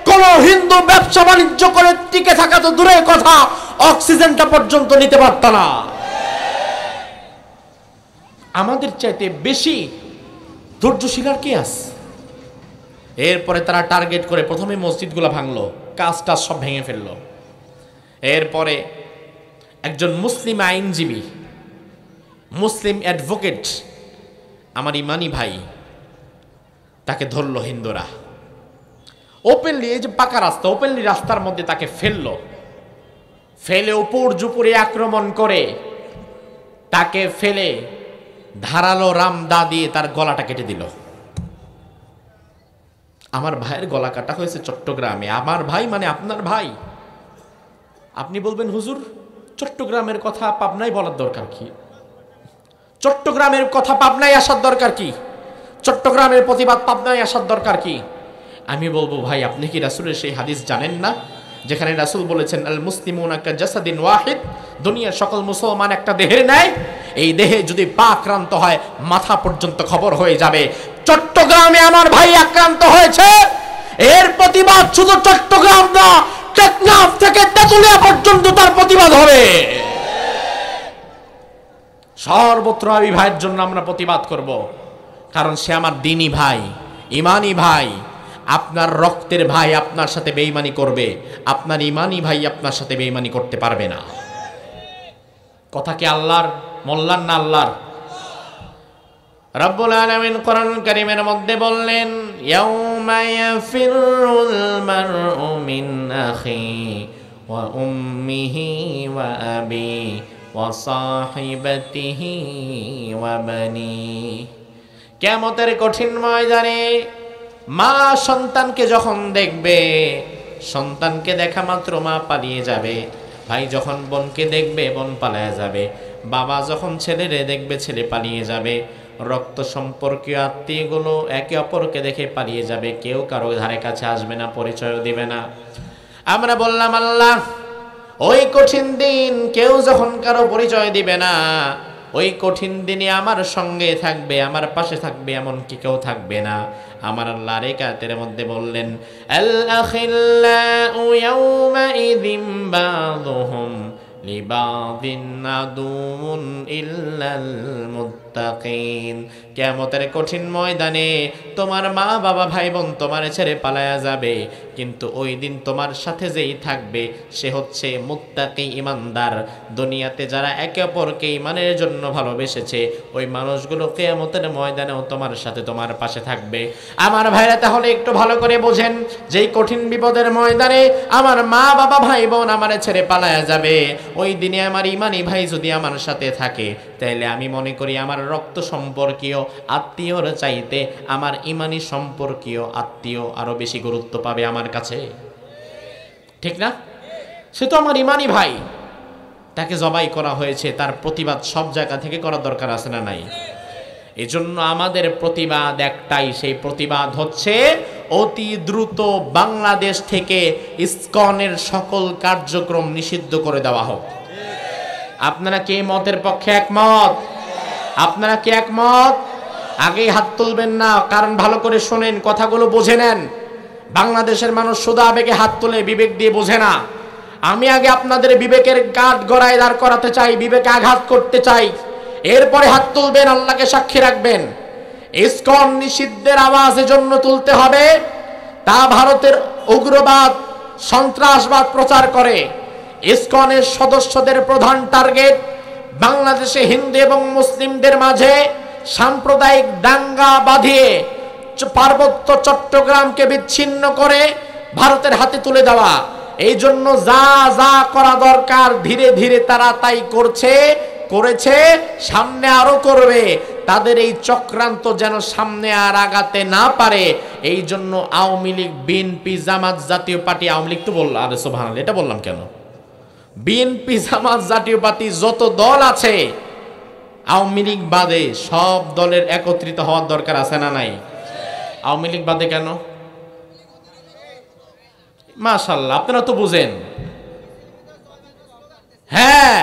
কোন হিন্দু ব্যবসা বাণিজ্য করে টিকে থাকা তো দূরের কথা, অক্সিজেনটা পর্যন্ত নিতে পারত না। আমাদের চাইতে বেশি ধৈর্যশীল আর কে আছে? এরপরে তারা টার্গেট করে প্রথমে মসজিদগুলো ভাঙলো, কাজটা সব ভেঙে ফেললো। এরপরে একজন মুসলিম আইনজীবী, মুসলিম অ্যাডভোকেট, আমার ইমানি ভাই, তাকে ধরলো হিন্দুরা ওপেনলি। এই যে পাকা রাস্তা, ওপেনলি রাস্তার মধ্যে তাকে ফেললো, ফেলে উপর জুপুরে আক্রমণ করে তাকে ফেলে ধারালো রামদা দিয়ে তার গলাটা কেটে দিল। আমার ভাইয়ের গলা কাটা হয়েছে চট্টগ্রামে। আমার ভাই মানে আপনার ভাই। আপনি বলবেন হুজুর, চট্টগ্রামের কথা পাবনায় বলার দরকার কি? চট্টগ্রামের কথা পাবনায় আসার দরকার কি? চট্টগ্রামের প্রতিবাদ পাবনায় আসার দরকার কি? আমি বলবো ভাই, আপনি কি রাসূলের সেই হাদিস জানেন না, যেখানে রাসূল বলেছেন আল মুসলিমুনা কাজাসাদিন ওয়াহিদ, দুনিয়ার সকল মুসলমান একটা দেহের ন্যায়, এই দেহে যদি পা আক্রান্ত হয় মাথা পর্যন্ত খবর হয়ে যাবে। চট্টগ্রামে আমার ভাই আক্রান্ত হয়েছে, এর প্রতিবাদ শুধু চট্টগ্রাম না, টেকনাফ থেকে তেতুলিয়া পর্যন্ত তার প্রতিবাদ হবে। সর্বত্র আমি ভাইয়ের জন্য আমরা প্রতিবাদ করব, কারণ সে আমার দ্বীনি ভাই, ইমানি ভাই। আপনার রক্তের ভাই আপনার সাথে বেঈমানি করবে, আপনার ইমানি ভাই আপনার সাথে বেঈমানি করতে পারবে না। কথা কি আল্লাহর মোল্লার না আল্লাহর? রব্বুল আলামিন কোরআন কারীমের মধ্যে বললেন, ইয়াউমা ইয়াফিরুল মারউ মিন আখি ওয়া উম্মিহি ওয়া আবি ওয়া সাহিবাতিহি ওয়া বানি। কিয়ামতের কঠিন ময়দানে মা সন্তানকে যখন দেখবে, সন্তানকে দেখা মাত্র মা পালিয়ে যাবে। ভাই যখন বোনকে দেখবে, বোন পালিয়ে যাবে। বাবা যখন ছেলেরে দেখবে, ছেলে পালিয়ে যাবে। রক্ত সম্পর্কীয় আত্মীয়গুলো একে অপরকে দেখে পালিয়ে যাবে। কেউ কারো ধারে কাছে আসবে না, পরিচয়ও দিবে না। আমরা বললাম, আল্লাহ, ওই কঠিন দিন কেউ যখন কারো পরিচয় দিবে না, ওই কঠিন দিনে আমার সঙ্গে থাকবে, আমার পাশে থাকবে, এমন কি কেউ থাকবে না। আমার আল্লাহ রেকাতের মধ্যে বললেন, আল আখিল্লাউ ইয়াউমাইযিম বাযুহুম লিবাযিন আদুউন ইল্লাল মুত্তাকিন। কিয়ামতের কঠিন ময়দানে তোমার মা বাবা ভাই বোন তোমার ছেড়ে পালায়া যাবে, কিন্তু ওই দিন তোমার সাথে যেই থাকবে সে হচ্ছে মুত্তাকি, ঈমানদার। দুনিয়াতে যারা একে অপরকে ঈমানের জন্য ভালোবেসেছে, ওই মানুষগুলো কিয়ামতের ময়দানেও তোমার সাথে, তোমার পাশে থাকবে। আমার ভাইরা তাহলে একটু ভালো করে বোঝেন, যেই কঠিন বিপদের ময়দানে আমার মা বাবা ভাই বোন আমার ছেড়ে পালায়া যাবে, ওই দিনে আমার ঈমানি ভাই যদি আমার সাথে থাকে, তাইলে আমি মনে করি আমার রক্ত সম্পর্কীয় আত্মীয়র চাইতে আমার ঈমানি সম্পর্কীয় আত্মীয় আরো বেশি গুরুত্ব পাবে আমার কাছে, ঠিক না? সে তো আমার ঈমানি ভাই, তাকে জবাই করা হয়েছে, তার প্রতিবাদ সব জায়গা থেকে করার দরকার আছে না নাই? এজন্য আমাদের প্রতিবাদ একটাই, সেই প্রতিবাদ হচ্ছে অতি দ্রুত বাংলাদেশ থেকে ইসকনের সকল কার্যক্রম নিষিদ্ধ করে দেওয়া হোক। আপনারা কি মতের পক্ষে একমত? আপনারা কি একমত? আগেই হাত তুলবেন না, কারণ ভালো করে শোনেন, কথাগুলো বুঝে নেন। বাংলাদেশের মানুষ শুধু আবেগে হাত তুলে, বিবেক দিয়ে বোঝে না। আমি আগে আপনাদের বিবেকের কাঠ গড়ায় দাঁড় করাতে চাই, বিবেকে আঘাত করতে চাই, এরপরে হাত তুলবেন, আল্লাহকে সাক্ষী রাখবেন। ইসকন নিষিদ্ধের আওয়াজ এজন্য তুলতে হবে, তা ভারতের উগ্রবাদ সন্ত্রাসবাদ প্রচার করে। ইসকনের সদস্যদের প্রধান টার্গেট বাংলাদেশে হিন্দু এবং মুসলিমদের মাঝে সাম্প্রদায়িক দাঙ্গা বাঁধিয়ে পার্বত্য চট্টগ্রামকে বিচ্ছিন্ন করে ভারতের হাতে তুলে দেওয়া। এই জন্য যা যা করা দরকার ধীরে ধীরে তারা তাই করেছে, সামনে আরো করবে। তাদের এই চক্রান্ত যেন সামনে আর আগাতে না পারে, এই জন্য আওয়ামী লীগ, বিএনপি, জামাত, জাতীয় পার্টি, আওয়ামী লীগ তো বললাম, আরে সুবহানাল্লাহ, এটা বললাম কেন? বিএনপি, জামাত, জাতীয় পার্টি যত দল আছে, আওয়ামী লীগ বাদে সব দলের একত্রিত হওয়ার দরকার আছে না নাই? আওয়ামী লীগ বাদে কেন? মাশাআল্লাহ, আপনারা তো বুঝেন। হ্যাঁ,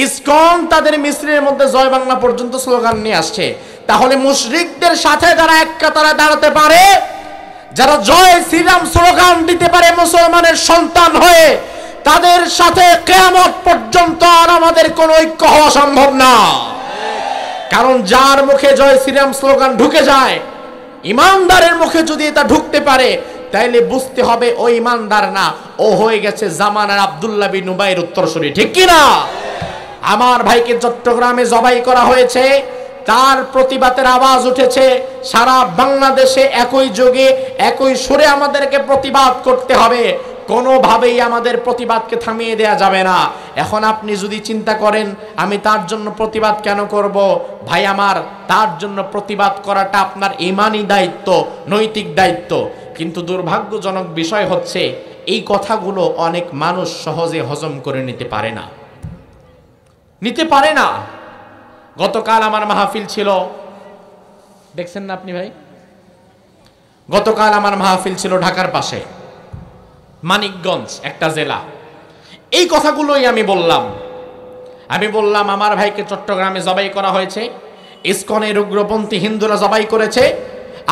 ইসকন তাদের মিছিলের মধ্যে জয় বাংলা পর্যন্ত স্লোগান নিয়ে আসছে। তাহলে মুশরিকদের সাথে যারা এক কাতারে দাঁড়াতে পারে, যারা জয় শ্রীরাম স্লোগান দিতে পারে মুসলমানের সন্তান হয়ে, তাদের সাথে কিয়ামত পর্যন্ত আর আমাদের কোনো ঐক্য হওয়া সম্ভব না। কারণ যার মুখে জয় শ্রীরাম স্লোগান ঢুকে যায়, ইমানদারের মুখে যদি এটা ঢুকতে পারে, তাইলে বুঝতে হবে ও ইমানদার না, ও হয়ে গেছে জামানার আব্দুল্লাহ বিন উবাইর উত্তরসূরি, ঠিক কি না? আমার ভাইকে চট্টগ্রামে জবাই করা হয়েছে, তার প্রতিবাদের আওয়াজ উঠেছে সারা বাংলাদেশে। একই যোগে একই সুরে আমাদেরকে প্রতিবাদ করতে হবে, কোনোভাবেই আমাদের প্রতিবাদকে থামিয়ে দেয়া যাবে না। এখন আপনি যদি চিন্তা করেন আমি তার জন্য প্রতিবাদ কেন করব, ভাই আমার, তার জন্য প্রতিবাদ করাটা আপনার ঈমানি দায়িত্ব, নৈতিক দায়িত্ব। কিন্তু দুর্ভাগ্যজনক বিষয় হচ্ছে এই কথাগুলো অনেক মানুষ সহজে হজম করে নিতে পারে না। গতকাল আমার মাহফিল ছিল, দেখছেন না আপনি ভাই? গতকাল আমার মাহফিল ছিল ঢাকার পাশে, মানিকগঞ্জ একটা জেলা। এই কথাগুলোই আমি বললাম আমার ভাইকে চট্টগ্রামে জবাই করা হয়েছে, ইসকনের উগ্রপন্থী হিন্দুরা জবাই করেছে।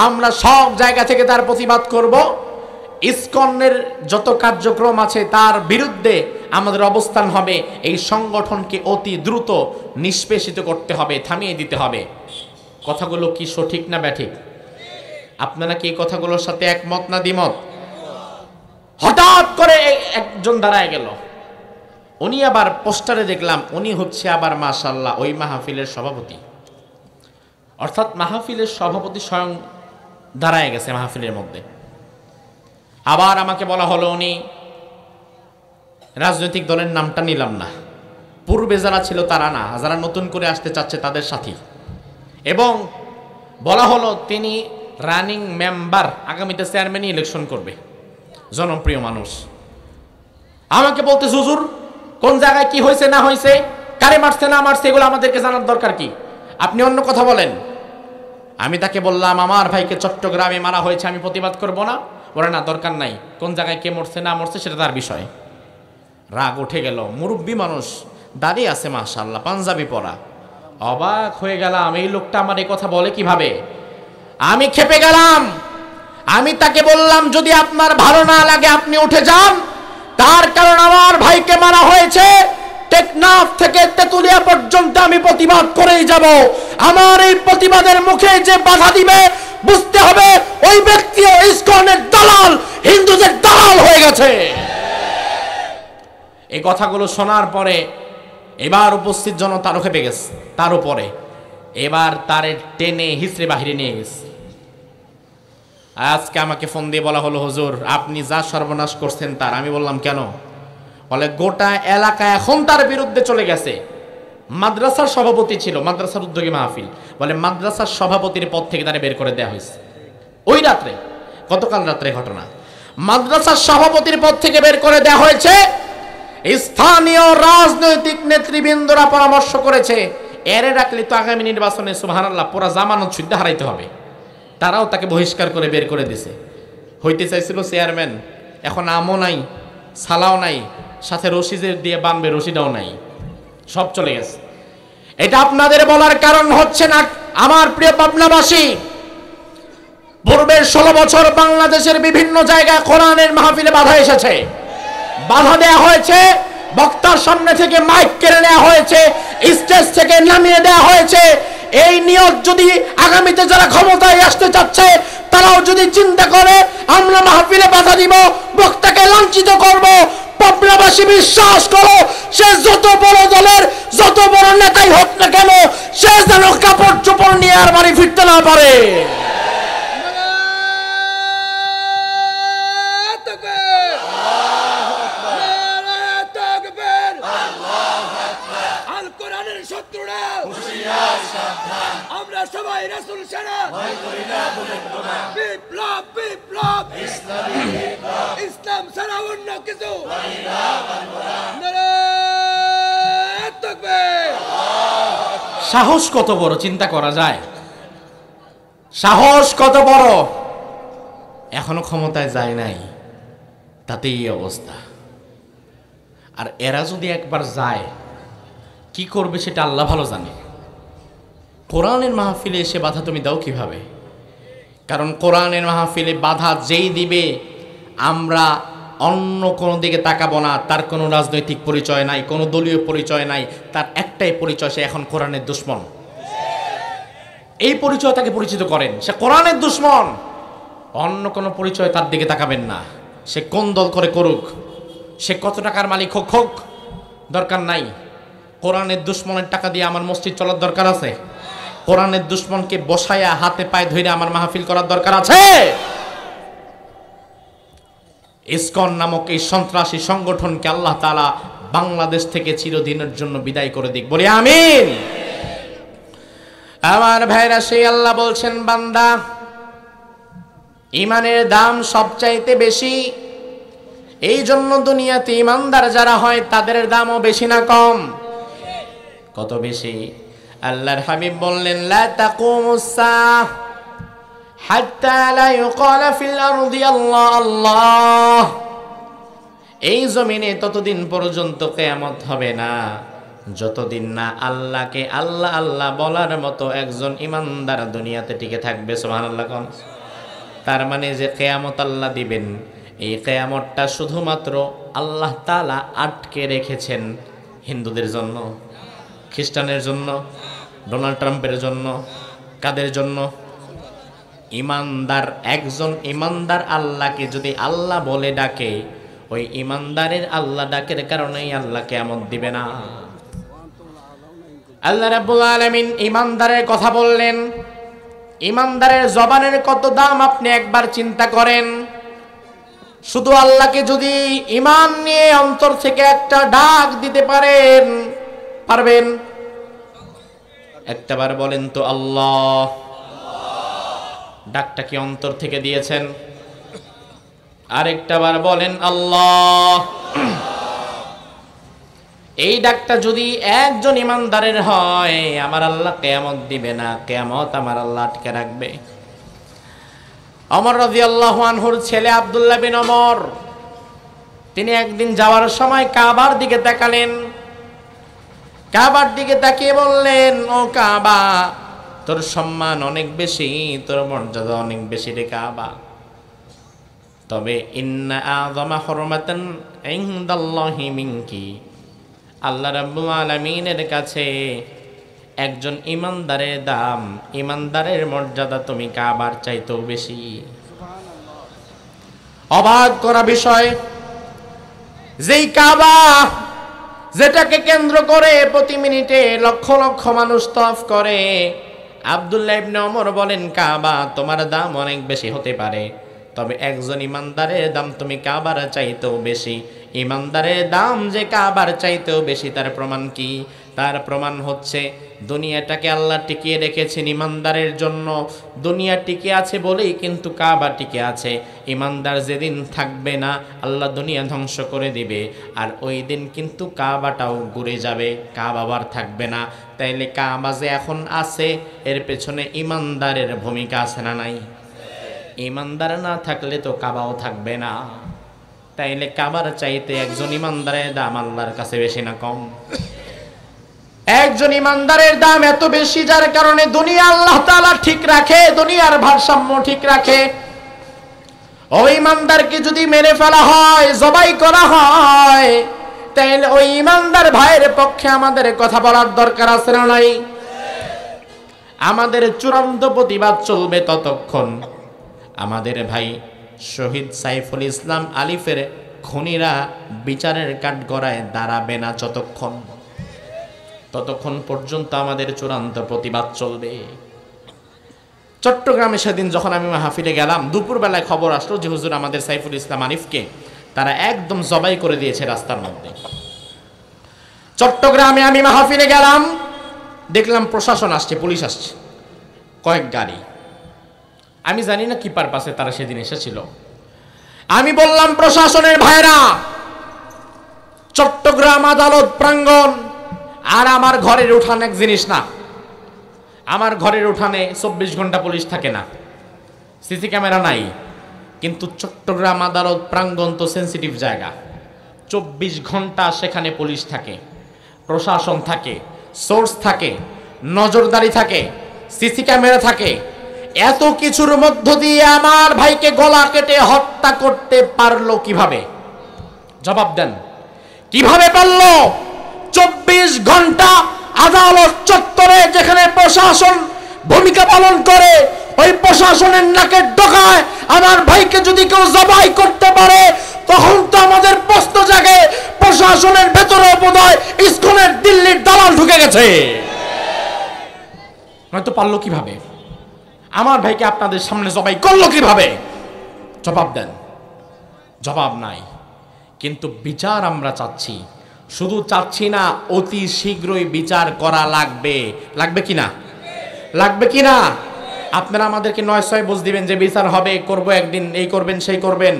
আমরা সব জায়গা থেকে তার প্রতিবাদ করব। ইসকনের যত কার্যক্রম আছে তার বিরুদ্ধে আমাদের অবস্থান হবে। এই সংগঠনকে অতি দ্রুত নিষ্পেষিত করতে হবে, থামিয়ে দিতে হবে। কথাগুলো কি সঠিক না ব্যাঠিক? আপনারা কি এই কথাগুলোর সাথে একমত না দ্বিমত? হঠাৎ করে একজন দাঁড়ায় গেল, উনি আবার পোস্টারে দেখলাম উনি হচ্ছে আবার মাশাআল্লাহ ওই মাহফিলের সভাপতি। অর্থাৎ মাহফিলের সভাপতি স্বয়ং দাঁড়ায় গেছে মাহফিলের মধ্যে। আবার আমাকে বলা হলো, উনি রাজনৈতিক দলের নামটা নিলাম না, পূর্বে যারা ছিল তারা না, যারা নতুন করে আসতে চাচ্ছে তাদের সাথী, এবং বলা হলো তিনি রানিং মেম্বার, আগামীতে চেয়ারম্যানই ইলেকশন করবে, জনপ্রিয় মানুষ। আমাকে বলতে, হুজুর কোন জায়গায় কি হয়েছে না হয়েছে, কারে মারছে না মারছে, এগুলো আমাদেরকে জানার দরকার কি, আপনি অন্য কথা বলেন। আমি তাকে বললাম, আমার ভাইকে চট্টগ্রামে মারা হয়েছে, আমি প্রতিবাদ করব না? বলে না, দরকার নাই, কোন জায়গায় কে মরছে না মরছে সেটা তার বিষয়। রাগ উঠে গেল, মুরব্বী মানুষ, দাঁড়িয়ে আছে মাশাআল্লাহ, পাঞ্জাবি পরা। অবাক হয়ে গেলাম, এই লোকটা আমার এই কথা বলে কিভাবে। আমি খেপে গেলাম। আমি তাকে বললাম, যদি আপনার ভালো না লাগে আপনি উঠে যান, তার কারণ আমার ভাইকে মারা হয়েছে, টেকনাফ থেকে তেতুলিয়া পর্যন্ত আমি প্রতিবাদ করেই যাব। আমার এই প্রতিবাদের মুখে যে বাধা দিবে, বুঝতে হবে ওই ব্যক্তি ইসকনের দালাল, হিন্দুদের দালাল হয়ে গেছে। এই কথাগুলো শোনার পরে এবার উপস্থিত জনতা আরো খেপে গেছে। তার উপরে এবার তারে টেনে হিসড়ে বাহিরে নিয়ে গেছে। আজকে আমাকে ফোন দিয়ে বলা হলো, হুজুর আপনি যা সর্বনাশ করছেন তার। আমি বললাম, কেন? বলে, গোটা এলাকা এখন তার বিরুদ্ধে চলে গেছে। মাদ্রাসার সভাপতি ছিল, মাদ্রাসার উদ্যোগী মাহফিল, বলে মাদ্রাসার সভাপতির পদ থেকে তারে বের করে দেওয়া হয়েছে। ওই রাত্রে, গতকাল রাত্রে ঘটনা, মাদ্রাসার সভাপতির পদ থেকে বের করে দেওয়া হয়েছে। স্থানীয় রাজনৈতিক নেতৃবৃন্দরা পরামর্শ করেছে, এরে রাখলে তো আগামী নির্বাচনে সুবহানাল্লাহ পুরা জামানত শুদ্ধ হারাইতে হবে। তারাও তাকে বহিষ্কার করে বের করে দিছে। হইতে চাইছিল চেয়ারম্যান, এখন আমও নাই, সালাও নাই, সাথে রশিদের দিয়ে বানবে রশিদাও নাই, সব চলে গেছে। এটা আপনাদের বলার কারণ হচ্ছে না, আমার প্রিয় পাবনাবাসী, পূর্বের 16 বছর বাংলাদেশের বিভিন্ন জায়গায় কোরআনের মাহফিলে বাধা এসেছে, বাধা দেয়া হয়েছে, বক্তার সামনে থেকে মাইক কেড়ে নেওয়া হয়েছে, স্টেজ থেকে নামিয়ে দেওয়া হয়েছে। এই নিয়ত যদি আগামীতে যারা ক্ষমতায় আসতে চাচ্ছে তারাও যদি চিন্তা করে আমরা মাহফিলে বাধা দিব, বক্তাকে লাঞ্ছিত করব, পাবনাবাসী বিশ্বাস করো, সে যত বড় দলের যত বড় নেতাই হোক না কেন, সে যেন কাপড় চোপড় নিয়ে আর বাড়ি ফিরতে না পারে। আমরা সবাই রাসূল সেনা, বিপ্লব বিপ্লব, ইসলাম ছাড়া অন্য কিছু। নারায়ে তাকবীর। সাহস কত বড় চিন্তা করা যায়, সাহস কত বড়, এখনো ক্ষমতায় যায় নাই, তাতেই এই অবস্থা। আর এরা যদি একবার যায় কি করবে সেটা আল্লাহ ভালো জানে। কোরআনের মাহফিলে এসে বাধা তুমি দাও কিভাবে? কারণ কোরআনের মাহফিলে বাধা যেই দিবে, আমরা অন্য কোনো দিকে তাকাবো না। তার কোনো রাজনৈতিক পরিচয় নাই, কোনো দলীয় পরিচয় নাই, তার একটাই পরিচয়, সে এখন কোরআনের দুশমন। এই পরিচয় তাকে পরিচিত করেন, সে কোরআনের দুশমন। অন্য কোনো পরিচয় তার দিকে তাকাবেন না। সে কোন দল করে করুক, সে কত টাকার মালিক হোক হোক, দরকার নাই। কোরআনের দুশমনের টাকা দিয়ে আমার মসজিদ চলার দরকার আছে? কোরআনের দুশমনকে বসায়া হাতে পায়ে ধরে আমার মাহফিল করার দরকার আছে? ইসকন নামক এই সন্ত্রাসী সংগঠনকে আল্লাহ তাআলা বাংলাদেশ থেকে চিরদিনের জন্য বিদায় করে দিক, বলি আমিন। আমার ভাইরা, সেই আল্লাহ বলছেন, বান্দা ইমানের দাম সবচাইতে বেশি, এই জন্য দুনিয়াতে ইমানদার যারা হয় তাদের দামও বেশি না কম? কত বেশি? আল্লাহর হাবিব বললেন, লা তাকুমুস সাআহ হাত্তা লা ইউকালা ফিল আরদি আল্লাহ আল্লাহ। এই জমিনে ততদিন পর্যন্ত কিয়ামত হবে না যতদিন না আল্লাহকে আল্লাহ আল্লাহ বলার মতো একজন ইমানদার দুনিয়াতে টিকে থাকবে। সুবহানাল্লাহ। কোন তার মানে যে কিয়ামত আল্লাহ দিবেন, এই কিয়ামতটা শুধুমাত্র আল্লাহ তাআলা আটকে রেখেছেন হিন্দুদের জন্য, খ্রিস্টানের জন্য, ডোনাল্ড ট্রাম্পের জন্য, কাদের জন্য? ইমানদার। একজন ইমানদার আল্লাহকে যদি আল্লাহ বলে ডাকে, ওই ইমানদারের আল্লাহ ডাকের কারণেই আল্লাহ কিয়ামত দিবে না। আল্লাহ রাব্বুল আলামিন ঈমানদারের কথা বললেন। ঈমানদারের জবানের কত দাম আপনি একবার চিন্তা করেন। শুধু আল্লাহকে যদি ঈমান নিয়ে অন্তর থেকে একটা ডাক দিতে পারবেন? একটাবার বলেন তো আল্লাহ। ডাকটা কি অন্তর থেকে দিয়েছেন? আরেকটাবার বলেন আল্লাহ। এই ডাকটা যদি একজন ইমানদারের হয়, আমার আল্লাহ কিয়ামত দিবে না, কিয়ামত আমার আল্লাহ আটকে রাখবে। ওমর রাদিয়াল্লাহু আনহুর ছেলে আব্দুল্লাহ বিন ওমর, তিনি একদিন যাওয়ার সময় কাবার দিকে তাকালেন। কাবার দিকে তাকিয়ে বললেন, ও কাবা, তোর সম্মান অনেক বেশি, তোর মর্যাদা অনেক বেশি রে কাবা। তবে ইন্না আযমা হুরমাতান ইনদাল্লাহি মিনকি, আল্লাহ রাব্বুল আলামিনের কাছে একজন ইমানদারের দাম, ইমানদারের মর্যাদা তুমি কাবার চাইতেও বেশি। অবাক করা বিষয়, যেই কাবা, যেটাকে কেন্দ্র করে প্রতি মিনিটে লক্ষ লক্ষ মানুষ তওয়াফ করে, আব্দুল্লাহ ইবনে ওমর বলেন, কাবা তোমার দাম অনেক বেশি হতে পারে, তবে একজন ইমানদারের দাম তুমি কাবার চাইতেও বেশি। ইমানদারের দাম যে কাবার চাইতেও বেশি, তার প্রমাণ কি? তার প্রমাণ হচ্ছে দুনিয়াটাকে আল্লাহ টিকিয়ে রেখেছেন ইমানদারের জন্য। দুনিয়া টিকে আছে বলেই কিন্তু কাবা টিকে আছে। ইমানদার যেদিন থাকবে না, আল্লাহ দুনিয়া ধ্বংস করে দিবে, আর ওই দিন কিন্তু কাবাটাও ঘুরে যাবে, কাবা আর থাকবে না। তাইলে কাবা যে এখন আছে, এর পেছনে ইমানদারের ভূমিকা আছে না নাই? ইমানদার না থাকলে তো কাবাও থাকবে না। তাইলে কাবার চাইতে একজন ইমানদারের দাম আল্লাহর কাছে বেশি না কম? একজন ইমানদারের দাম এত বেশি, যার কারণে দুনিয়া আল্লাহ তাআলা ঠিক রাখে, দুনিয়ার ভারসাম্য ঠিক রাখে। ওই ইমানদারকে যদি মেরে ফেলা হয়, জবাই করা হয়, তাইলে ওই ইমানদার ভাইয়ের পক্ষে আমাদের কথা বলার দরকার আছে না নাই? আমাদের চূড়ান্ত প্রতিবাদ চলবে ততক্ষণ আমাদের ভাই শহীদ সাইফুল ইসলাম আলিফের খুনিরা বিচারের কাঠগড়ায় দাঁড়াবে না, ততক্ষণ পর্যন্ত আমাদের চূড়ান্ত প্রতিবাদ চলবে। চট্টগ্রামে সেদিন যখন আমি মাহফিলে গেলাম, দুপুরবেলায় খবর আসলো যে হুজুর আমাদের সাইফুল ইসলাম আলিফকে তারা একদম জবাই করে দিয়েছে রাস্তার মধ্যে। চট্টগ্রামে আমি মাহফিলে গেলাম, দেখলাম প্রশাসন আসছে, পুলিশ আসছে, কয়েক গাড়ি। আমি জানি না কি পারপাসে তারা সেদিন এসেছিল। আমি বললাম, প্রশাসনের ভাইরা, চট্টগ্রাম আদালত প্রাঙ্গণ আর আমার ঘরের উঠান এক জিনিস না। আমার ঘরের উঠানে 24 ঘন্টা পুলিশ থাকে না, সিসি ক্যামেরা নাই, কিন্তু চট্টগ্রাম আদালত প্রাঙ্গণ তো সেন্সিটিভ জায়গা। 24 ঘন্টা সেখানে পুলিশ থাকে, প্রশাসন থাকে, সোর্স থাকে, নজরদারি থাকে, সিসি ক্যামেরা থাকে। এত কিছুর মধ্য দিয়ে আমার ভাইকে গলা কেটে হত্যা করতে পারলো কিভাবে? জবাব দেন, কিভাবে পারলো? 24 ঘন্টা আদালত চত্বরে যেখানে প্রশাসন ভূমিকা পালন করে, ওই প্রশাসনের নাকের ডগায় আমার ভাইকে যদি কেউ জবাই করতে পারে, তখন তো আমাদের প্রশ্ন জাগে, প্রশাসনের ভেতরে বোধহয় ইসকনের দিল্লির দালাল ঢুকে গেছে। নয়তো পারলো কিভাবে? আমার ভাইকে আপনাদের সামনে জবাই করলো কিভাবে? জবাব দেন। জবাব নাই। কিন্তু বিচার আমরা চাচ্ছি, শুধু চাচ্ছি না, অতি শীঘ্রই বিচার করা লাগবে। লাগবে কিনা? লাগবে কিনা? আপনারা আমাদেরকে 9-6 বুঝ দিবেন যে বিচার হবে, করব একদিন, এই করবেন, সেই করবেন।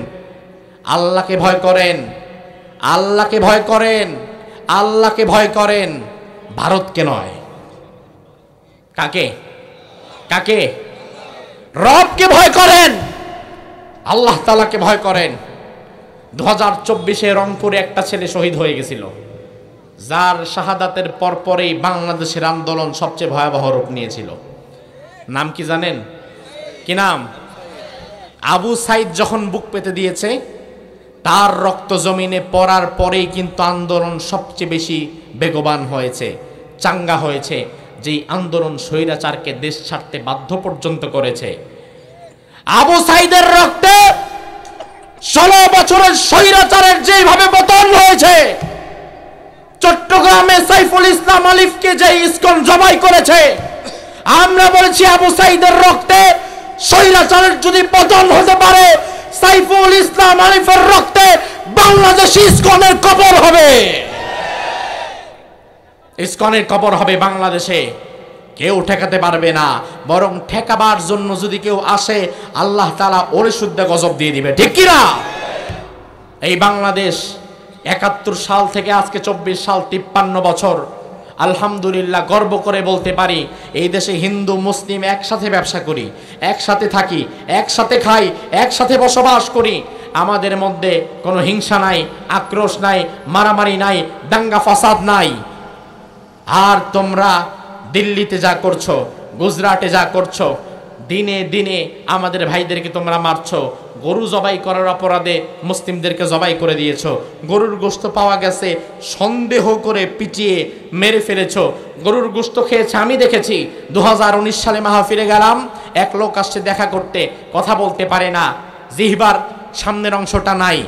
আল্লাহকে ভয় করেন, আল্লাহকে ভয় করেন, আল্লাহকে ভয় করেন, ভারতকে নয়। কাকে? কাকে? রবকে ভয় করেন, আল্লাহ তাআলাকে ভয় করেন। 2024-এ রংপুরে একটা ছেলে শহীদ হয়ে গেছিল, যার শাহাদাতের পরপরেই বাংলাদেশের আন্দোলন সবচেয়ে ভয়াবহ রূপ নিয়েছিল। নাম কি জানেন? কি নাম? আবু সাইদ যখন বুক পেতে দিয়েছে, তার রক্ত জমিনে পড়ার পরেই কিন্তু আন্দোলন সবচেয়ে বেশি বেগবান হয়েছে, চাঙ্গা হয়েছে। যেই আন্দোলন স্বৈরাচারকে দেশ ছাড়তে বাধ্য পর্যন্ত করেছে। আবু সাইদের রক্তে 16 বছরের স্বৈরাচারের যেভাবে পতন হয়েছে, চট্টগ্রামে সাইফুল সাইফুল ইসলাম আলিফকে যে ইসকন জবাই করেছে, আমরা বলছি আবু সাইদের রক্তে স্বৈরাচারের যদি পতন হতে পারে, সাইফুল ইসলাম আলিফের রক্তে বাংলাদেশ ইসকনের কবর হবে। ইসকনের কবর হবে বাংলাদেশে, কেউ ঠেকাতে পারবে না। বরং ঠেকাবার জন্য যদি কেউ আসে, আল্লাহ তাআলা ওরে শুদ্ধ গজব দিয়ে দিবে, ঠিক কি না? এই বাংলাদেশ ৭১ সাল থেকে আজকে ২৪ সাল, ৫৩ বছর, আলহামদুলিল্লাহ গর্ব করে বলতে পারি এই দেশে হিন্দু মুসলিম একসাথে ব্যবসা করি, একসাথে থাকি, একসাথে খাই, একসাথে বসবাস করি। আমাদের মধ্যে কোনো হিংসা নাই, আক্রোশ নাই, মারামারি নাই, দাঙ্গা ফাসাদ নাই। আর তোমরা দিল্লিতে যা করছো, গুজরাটে যা করছো, দিনে দিনে আমাদের ভাইদেরকে তোমরা মারছো। গরু জবাই করার অপরাধে মুসলিমদেরকে জবাই করে দিয়েছো। গরুর গোশত পাওয়া গেছে, সন্দেহ করে পিটিয়ে মেরে ফেলেছো। গরুর গোশত খেয়েছে, আমি দেখেছি। 2019 সালে মাহফিলে গেলাম, এক লোক আসছে দেখা করতে, কথা বলতে পারে না, জিহ্বার সামনের অংশটা নাই।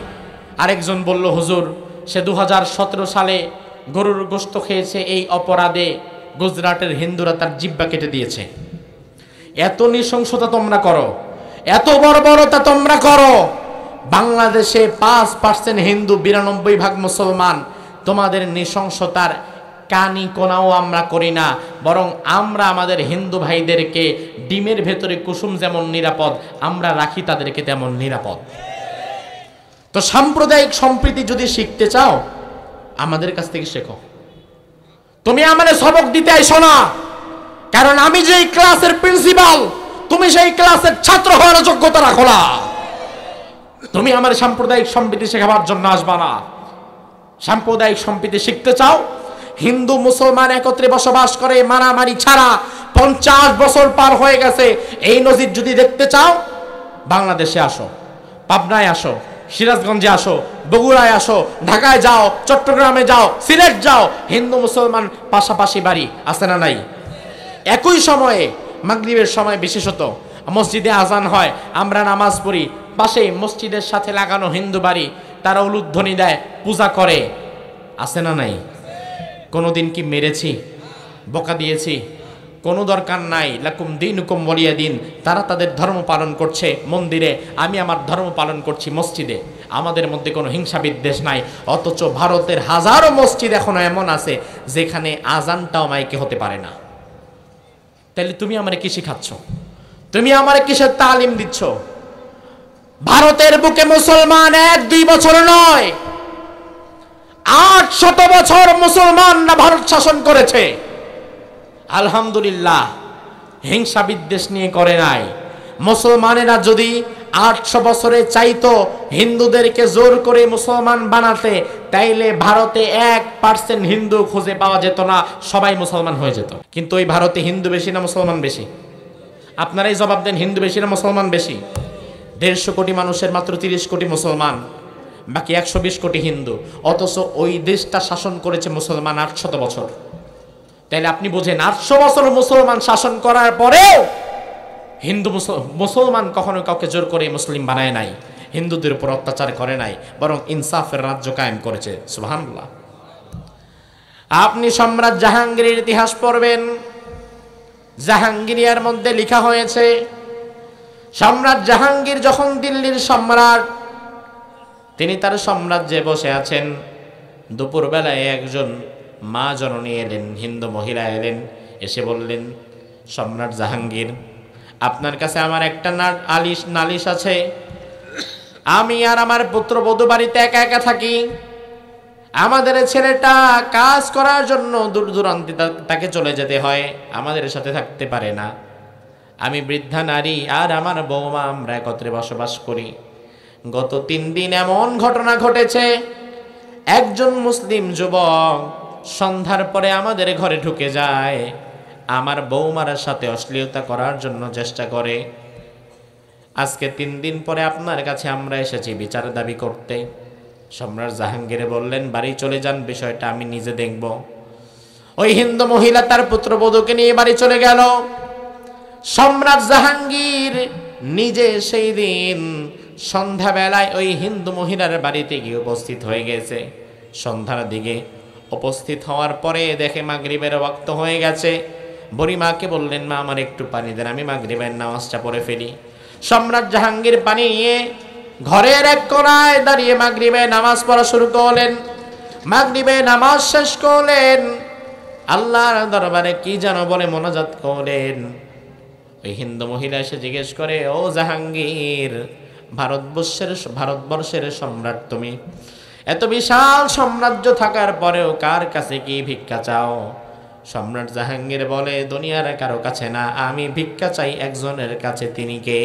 আরেকজন বলল, হুজুর সে 2017 সালে গরুর গোশত খেয়েছে, এই অপরাধে গুজরাটের হিন্দুরা তার জিহ্বা কেটে দিয়েছে। এত নৃশংসতা তোমরা করো, এত বর্বরতা তোমরা করো। বাংলাদেশে 5% হিন্দু, 92% মুসলমান। তোমাদের নৃশংসতার কানি কোনাও আমরা করি না, বরং আমরা আমাদের হিন্দু ভাইদেরকে ডিমের ভেতরে কুসুম যেমন নিরাপদ, আমরা রাখি তাদেরকে তেমন নিরাপদ। তো সাম্প্রদায়িক সম্প্রীতি যদি শিখতে চাও, আমাদের কাছ থেকে শেখো। তুমি আমাদের সবক দিতে আইসো না, কারণ আমি যেই ক্লাসের প্রিন্সিপাল, তুমি সেই ক্লাসের ছাত্র হওয়ার যোগ্যতা রাখো না। তুমি আমার সাম্প্রদায়িক সম্প্রীতি শেখাবার জন্য আসবা না। সাম্প্রদায়িক সম্প্রীতি শিখতে চাও, হিন্দু মুসলমান একত্রে বসবাস করে, মারামারি ছাড়া 50 বছর পার হয়ে গেছে। এই নজির যদি দেখতে চাও, বাংলাদেশে আসো, পাবনায় আসো, সিরাজগঞ্জে আসো, বগুড়ায় আসো, ঢাকায় যাও, চট্টগ্রামে যাও, সিলেট যাও। হিন্দু মুসলমান পাশাপাশি বাড়ি, আছে না নাই? একই সময়ে মাগরিবের সময় বিশেষত মসজিদে আজান হয়, আমরা নামাজ পড়ি, পাশেই মসজিদের সাথে লাগানো হিন্দু বাড়ি, তারা উলুধ্বনি দেয়, পূজা করে, আছে না নাই? কোনোদিন কি মেরেছি, বকা দিয়েছি? কোনো দরকার নাই। লাকুম দীনুকুম ওয়ালিয়া দিন। তারা তাদের ধর্ম পালন করছে মন্দিরে, আমি আমার ধর্ম পালন করছি মসজিদে। আমাদের মধ্যে কোনো হিংসা বিদ্বেষ নাই। অথচ ভারতের হাজারো মসজিদ এখনো এমন আছে যেখানে আজানটাও মাইকে হতে পারে না। তাহলে তুমি আমারে কি শিখাচ্ছ? তুমি আমারে কিসের তালিম দিচ্ছ? ভারতের বুকে মুসলমান 1-2 বছর নয়, 800 বছর মুসলমানরা ভারত শাসন করেছে। আলহামদুলিল্লাহ, হিংসা বিদ্বেষ নিয়ে করে নাই। মুসলমানেরা যদি 800 বছরে চাইতো হিন্দুদেরকে জোর করে মুসলমান বানাতে, তাইলে ভারতে 1% হিন্দু খুঁজে পাওয়া যেত না, সবাই মুসলমান হয়ে যেত। কিন্তু ওই ভারতে হিন্দু বেশি না মুসলমান বেশি? আপনারাই জবাব দেন, হিন্দু বেশি না মুসলমান বেশি? 150 কোটি মানুষের মাত্র 30 কোটি মুসলমান, বাকি 120 কোটি হিন্দু। অথচ ওই দেশটা শাসন করেছে মুসলমান 800 বছর। তাইলে আপনি বোঝেন, 800 বছর মুসলমান শাসন করার পরেও হিন্দু মুসলমান কখনো কাউকে জোর করে মুসলিম বানায় নাই, হিন্দুদের উপর অত্যাচার করে নাই, বরং ইনসাফের রাজ্য কায়েম করেছে। সুবহানাল্লাহ। আপনি সম্রাট জাহাঙ্গীরের ইতিহাস পড়বেন, জাহাঙ্গীরিয়ার মধ্যে লেখা হয়েছে, সম্রাট জাহাঙ্গীর যখন দিল্লির সম্রাট, তিনি তার সাম্রাজ্যে বসে আছেন। দুপুরবেলায় একজন মা জননী এলেন, হিন্দু মহিলা এলেন, এসে বললেন, সম্রাট জাহাঙ্গীর, আপনার কাছে আমার একটা নালিশ আছে। আমি আর আমার পুত্রবধূ বাড়িতে একা একা থাকি। আমাদের ছেলেটা কাজ করার জন্য দূর দূরান্তে তাকে চলে যেতে হয়, আমাদের সাথে থাকতে পারে না। আমি বৃদ্ধা নারী আর আমার বৌমা, আমরা একত্রে বসবাস করি। গত 3 দিন এমন ঘটনা ঘটেছে, একজন মুসলিম যুবক সন্ধ্যার পরে আমাদের ঘরে ঢুকে যায়, আমার বৌমার সাথে অশ্লীলতা করার জন্য চেষ্টা করে। আজকে 3 দিন পরে আপনার কাছে আমরা এসেছি বিচার দাবি করতে। সম্রাট জাহাঙ্গীর বললেন, বাড়ি চলে যান, বিষয়টা আমি নিজে দেখব। ওই হিন্দু মহিলা তার পুত্রবধূকে নিয়ে বাড়ি চলে গেল। সম্রাট জাহাঙ্গীর নিজে সেই দিন সন্ধ্যাবেলায় ওই হিন্দু মহিলার বাড়িতে গিয়ে উপস্থিত হয়ে গেছে। সন্ধ্যার দিকে উপস্থিত হওয়ার পরে দেখে মাগরিবের ওয়াক্ত হয়ে গেছে। বুড়িমাকে বললেন, মা আমার একটু পানি দেন, আমি মাগরিবের নামাজটা পড়ে ফেলি। সম্রাট জাহাঙ্গীর পানি নিয়ে ঘরের এক কোণায় দাঁড়িয়ে মাগরিবের নামাজ পড়া শুরু করলেন। মাগরিবের নামাজ শেষ করলেন, আল্লাহর দরবারে কি যেন বলে মোনাজাত করলেন। ওই হিন্দু মহিলা এসে জিজ্ঞেস করে, ও জাহাঙ্গীর, ভারতবর্ষের সম্রাট তুমি, এত বিশাল সাম্রাজ্য থাকার পরেও কার কাছে কি ভিক্ষা চাও? সম্রাট জাহাঙ্গীর বলে, দুনিয়ার কারো কাছে না, আমি ভিক্ষা চাই একজনের কাছে। তিনি কে?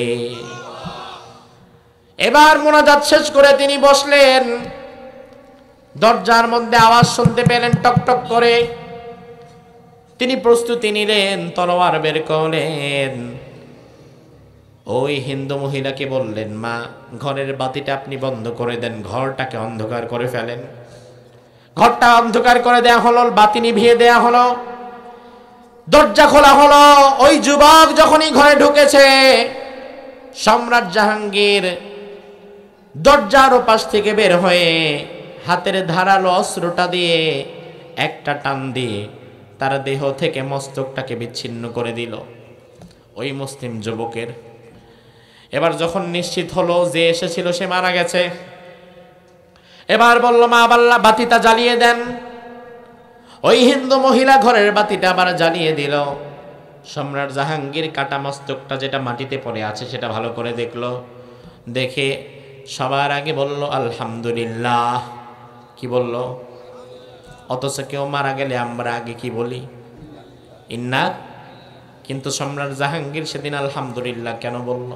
এবার মোনাজাত শেষ করে তিনি বসলেন। দরজার মধ্যে আওয়াজ শুনতে পেলেন টক টক করে। তিনি প্রস্তুতি নিলেন, তলোয়ার বের করলেন। ওই হিন্দু মহিলাকে বললেন, মা ঘরের বাতিটা আপনি বন্ধ করে দেন, ঘরটাকে অন্ধকার করে ফেলেন। ঘরটা অন্ধকার করে দেয়া হলো, বাতি নিভিয়ে দেয়া হলো, দরজা খোলা হলো। ওই যুবক যখনই ঘরে ঢুকেছে, সম্রাট জাহাঙ্গীর দরজার ওপাশ থেকে বের হয়ে হাতের ধারালো অস্ত্রটা দিয়ে একটা টান দিয়ে তার দেহ থেকে মস্তকটাকে বিচ্ছিন্ন করে দিল ওই মুসলিম যুবকের। এবার যখন নিশ্চিত হলো যে এসেছিল সে মারা গেছে, এবার বলল, মা আল্লাহ বাতিটা জ্বালিয়ে দেন। ওই হিন্দু মহিলা ঘরের বাতিটা আবার জ্বালিয়ে দিল। সম্রাট জাহাঙ্গীর কাটা মস্তকটা যেটা মাটিতে পড়ে আছে সেটা ভালো করে দেখলো। দেখে সবার আগে বলল, আলহামদুলিল্লাহ। কি বলল? অথচ কেউ মারা গেলে আমরা আগে কি বলি? ইন্না। কিন্তু সম্রাট জাহাঙ্গীর সেদিন আলহামদুলিল্লাহ কেন বলল?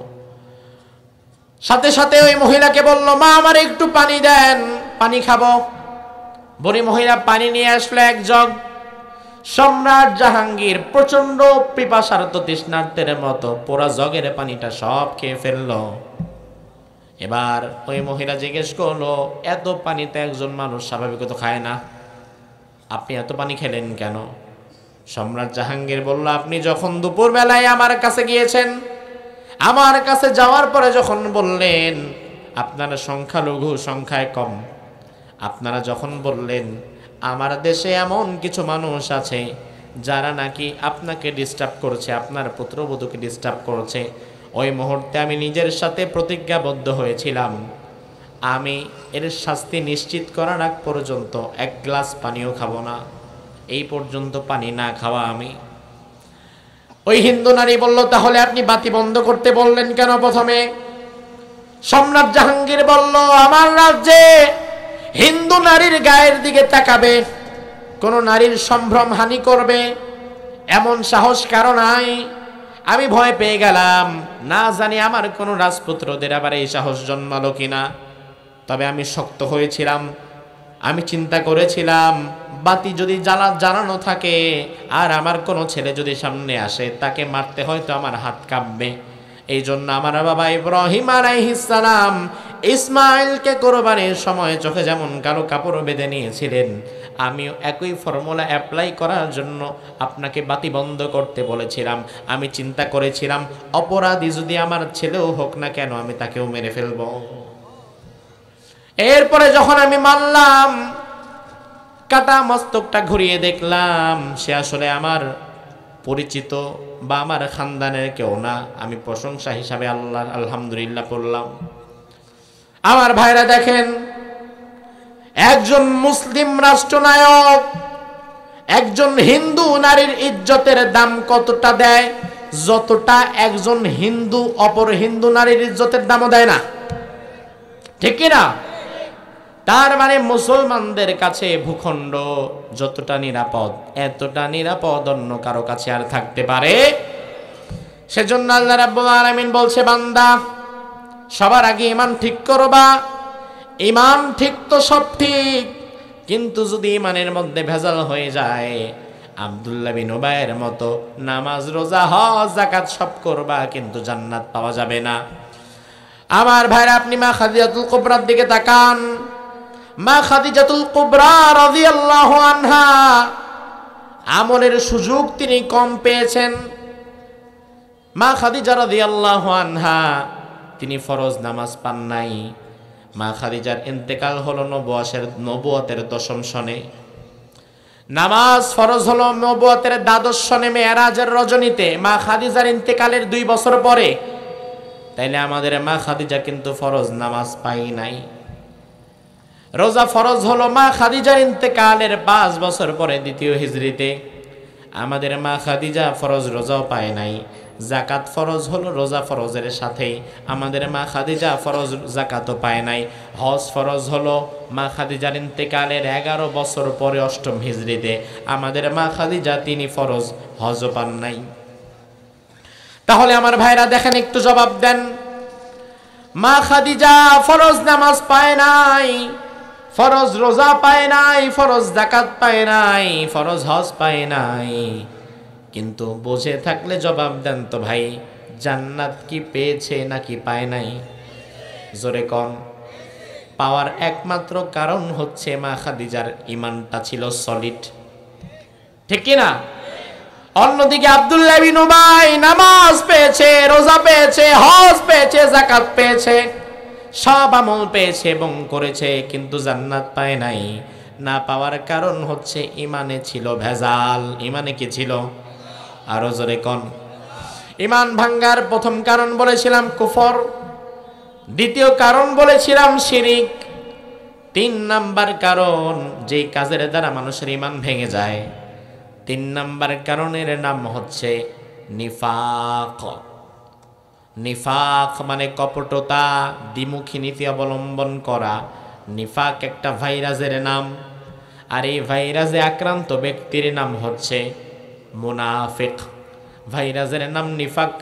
সাথে সাথে ওই মহিলাকে বলল, মা আমার একটু পানি দেন, পানি খাবো। বুড়ি মহিলা পানি নিয়ে আসলো এক জগ। সম্রাট জাহাঙ্গীর প্রচন্ড পিপাসার্ত তৃষ্ণার্তের মতো পুরা জগের পানিটা সব খেয়ে ফেললো। এবার ওই মহিলা জিজ্ঞেস করলো, এত পানি তো একজন মানুষ স্বাভাবিকত খায় না, আপনি এত পানি খেলেন কেন? সম্রাট জাহাঙ্গীর বলল, আপনি যখন দুপুর বেলায় আমার কাছে গিয়েছেন, আমার কাছে যাওয়ার পরে যখন বললেন আপনারা সংখ্যালঘু, সংখ্যায় কম, আপনারা যখন বললেন আমার দেশে এমন কিছু মানুষ আছে যারা নাকি আপনাকে ডিস্টার্ব করছে, আপনার পুত্রবধূকে ডিস্টার্ব করছে, ওই মুহূর্তে আমি নিজের সাথে প্রতিজ্ঞাবদ্ধ হয়েছিলাম, আমি এর শাস্তি নিশ্চিত করার আগ পর্যন্ত এক গ্লাস পানিও খাবো না। এই পর্যন্ত পানি না খাওয়া আমি। ওই হিন্দু নারী বলল, তাহলে আপনি বাতি বন্ধ করতে বললেন কেন প্রথমে? সম্রাট জাহাঙ্গীর বলল, আমার রাজ্যে হিন্দু নারীর গায়ের দিকে তাকাবে, কোন নারীর সম্ভ্রম হানি করবে এমন সাহস কারো নাই। আমি ভয় পেয়ে গেলাম, না জানি আমার কোন রাজপুত্রদের আবার এই সাহস জন্মালো কিনা। তবে আমি শক্ত হয়েছিলাম, আমি চিন্তা করেছিলাম বাতি যদি জ্বালানো থাকে আর আমার কোনো ছেলে যদি সামনে আসে, তাকে মারতে হয়তো আমার হাত কাঁপবে। এই জন্য আমার বাবা ইব্রাহিম আলাইহিস সালাম ইসমাইলকে কোরবানির সময় চোখে যেমন কালো কাপড় বেঁধে নিয়েছিলেন, আমিও একই ফর্মুলা অ্যাপ্লাই করার জন্য আপনাকে বাতি বন্ধ করতে বলেছিলাম। আমি চিন্তা করেছিলাম অপরাধী যদি আমার ছেলেও হোক না কেন, আমি তাকেও মেরে ফেলব। এরপরে যখন আমি মানলাম, কাটা মস্তকটা ঘুরিয়ে দেখলাম সে আসলে আমার পরিচিত বা আমার খানদানের কেউ না। আমি প্রশংসা হিসাবে আল্লাহ আলহামদুলিল্লাহ করলাম। আমার ভাইরা দেখেন, একজন মুসলিম রাষ্ট্রনায়ক একজন হিন্দু নারীর ইজ্জতের দাম কতটা দেয়, যতটা একজন হিন্দু অপর হিন্দু নারীর ইজ্জতের দামও দেয় না, ঠিক কিনা? তার মানে মুসলমানদের কাছে ভূখণ্ড যতটা নিরাপদ, এতটা নিরাপদ অন্য কারো কাছে আর থাকতে পারে? সেজন্য আল্লাহ রাব্বুল আলামিন বলছে, বান্দা সবার আগে ঈমান ঠিক করবা। ঈমান ঠিক তো সব ঠিক, কিন্তু যদি ঈমানের মধ্যে ভেজাল হয়ে যায়, আব্দুল্লাহ বিন উবাইয়ের মতো নামাজ রোজা হজ যাকাত সব করবা, কিন্তু জান্নাত পাওয়া যাবে না। আমার ভাইরা, আপনি মা খাদিজাতুল কুবরার দিকে তাকান। মা খাদিজাতুল কুবরা রাদিয়াল্লাহু আনহা আমলের সুযোগ তিনি কম পেয়েছেন। মা খাদিজা রাদিয়াল্লাহু আনহা তিনি ফরজ নামাজ পান নাই। মা খাদিজার ইন্তেকাল হলো নবুয়তের 10ম সনে। নামাজ ফরজ হলো নবুয়তের দ্বাদশ সনে মেরাজের রজনীতে মা খাদিজার ইন্তেকালের 2 বছর পরে। তাইলে আমাদের মা খাদিজা কিন্তু ফরজ নামাজ পাই নাই। রোজা ফরজ হলো মা খাদিজার ইন্তেকালের 5 বছর পরে দ্বিতীয় হিজরিতে। আমাদের মা খাদিজা ফরজ রোজাও পায় নাই। জাকাত ফরজ হলো রোজা ফরজের সাথে, আমাদের মা খাদিজা ফরজ জাকাতও পায় নাই। হজ ফরজ হলো মা খাদিজার ইন্তেকালের 11 বছর পরে 8ম হিজরিতে। আমাদের মা খাদিজা তিনি ফরজ হজও পান নাই। তাহলে আমার ভাইরা দেখেন, একটু জবাব দেন। মা খাদিজা ফরজ নামাজ পায় নাই, ফরজ রোজা পায় নাই, ফরজ জাকাত পায় নাই, ফরজ হজ পায় নাই, কিন্তু বুঝে থাকলে জবাব দেন তো ভাই, জান্নাত কি পেয়েছে নাকি পায় নাই? জোরে কন। পাওয়ার একমাত্র কারণ হচ্ছে মা খাদিজার ঈমানটা ছিল সলিড, ঠিক কি না? অন্যদিকে আব্দুল্লাহ বিন উবাই নামাজ পেয়েছে, রোজা পেয়েছে, হজ পেয়েছে, জাকাত পেয়েছে, সব আমল পেয়েছে এবং করেছে, কিন্তু জান্নাত পায় নাই। না পাওয়ার কারণ হচ্ছে ঈমানে ছিল ভেজাল। ঈমানে কি ছিল? আরো জোরে কোন। ঈমান ভাঙ্গার প্রথম কারণ বলেছিলাম কুফর, দ্বিতীয় কারণ বলেছিলাম শিরিক, 3 নাম্বার কারণ যেই কাজের দ্বারা মানুষের ঈমান ভেঙে যায়, 3 নাম্বার কারণের নাম হচ্ছে নিফাক। নিফাক মানে কপটতা, দ্বিমুখী নীতি অবলম্বন করা। নিফাক একটা ভাইরাসের নাম, আর এই ভাইরাসে আক্রান্ত ব্যক্তির নাম হচ্ছে মুনাফিক। ভাইরাসের নাম নিফাক,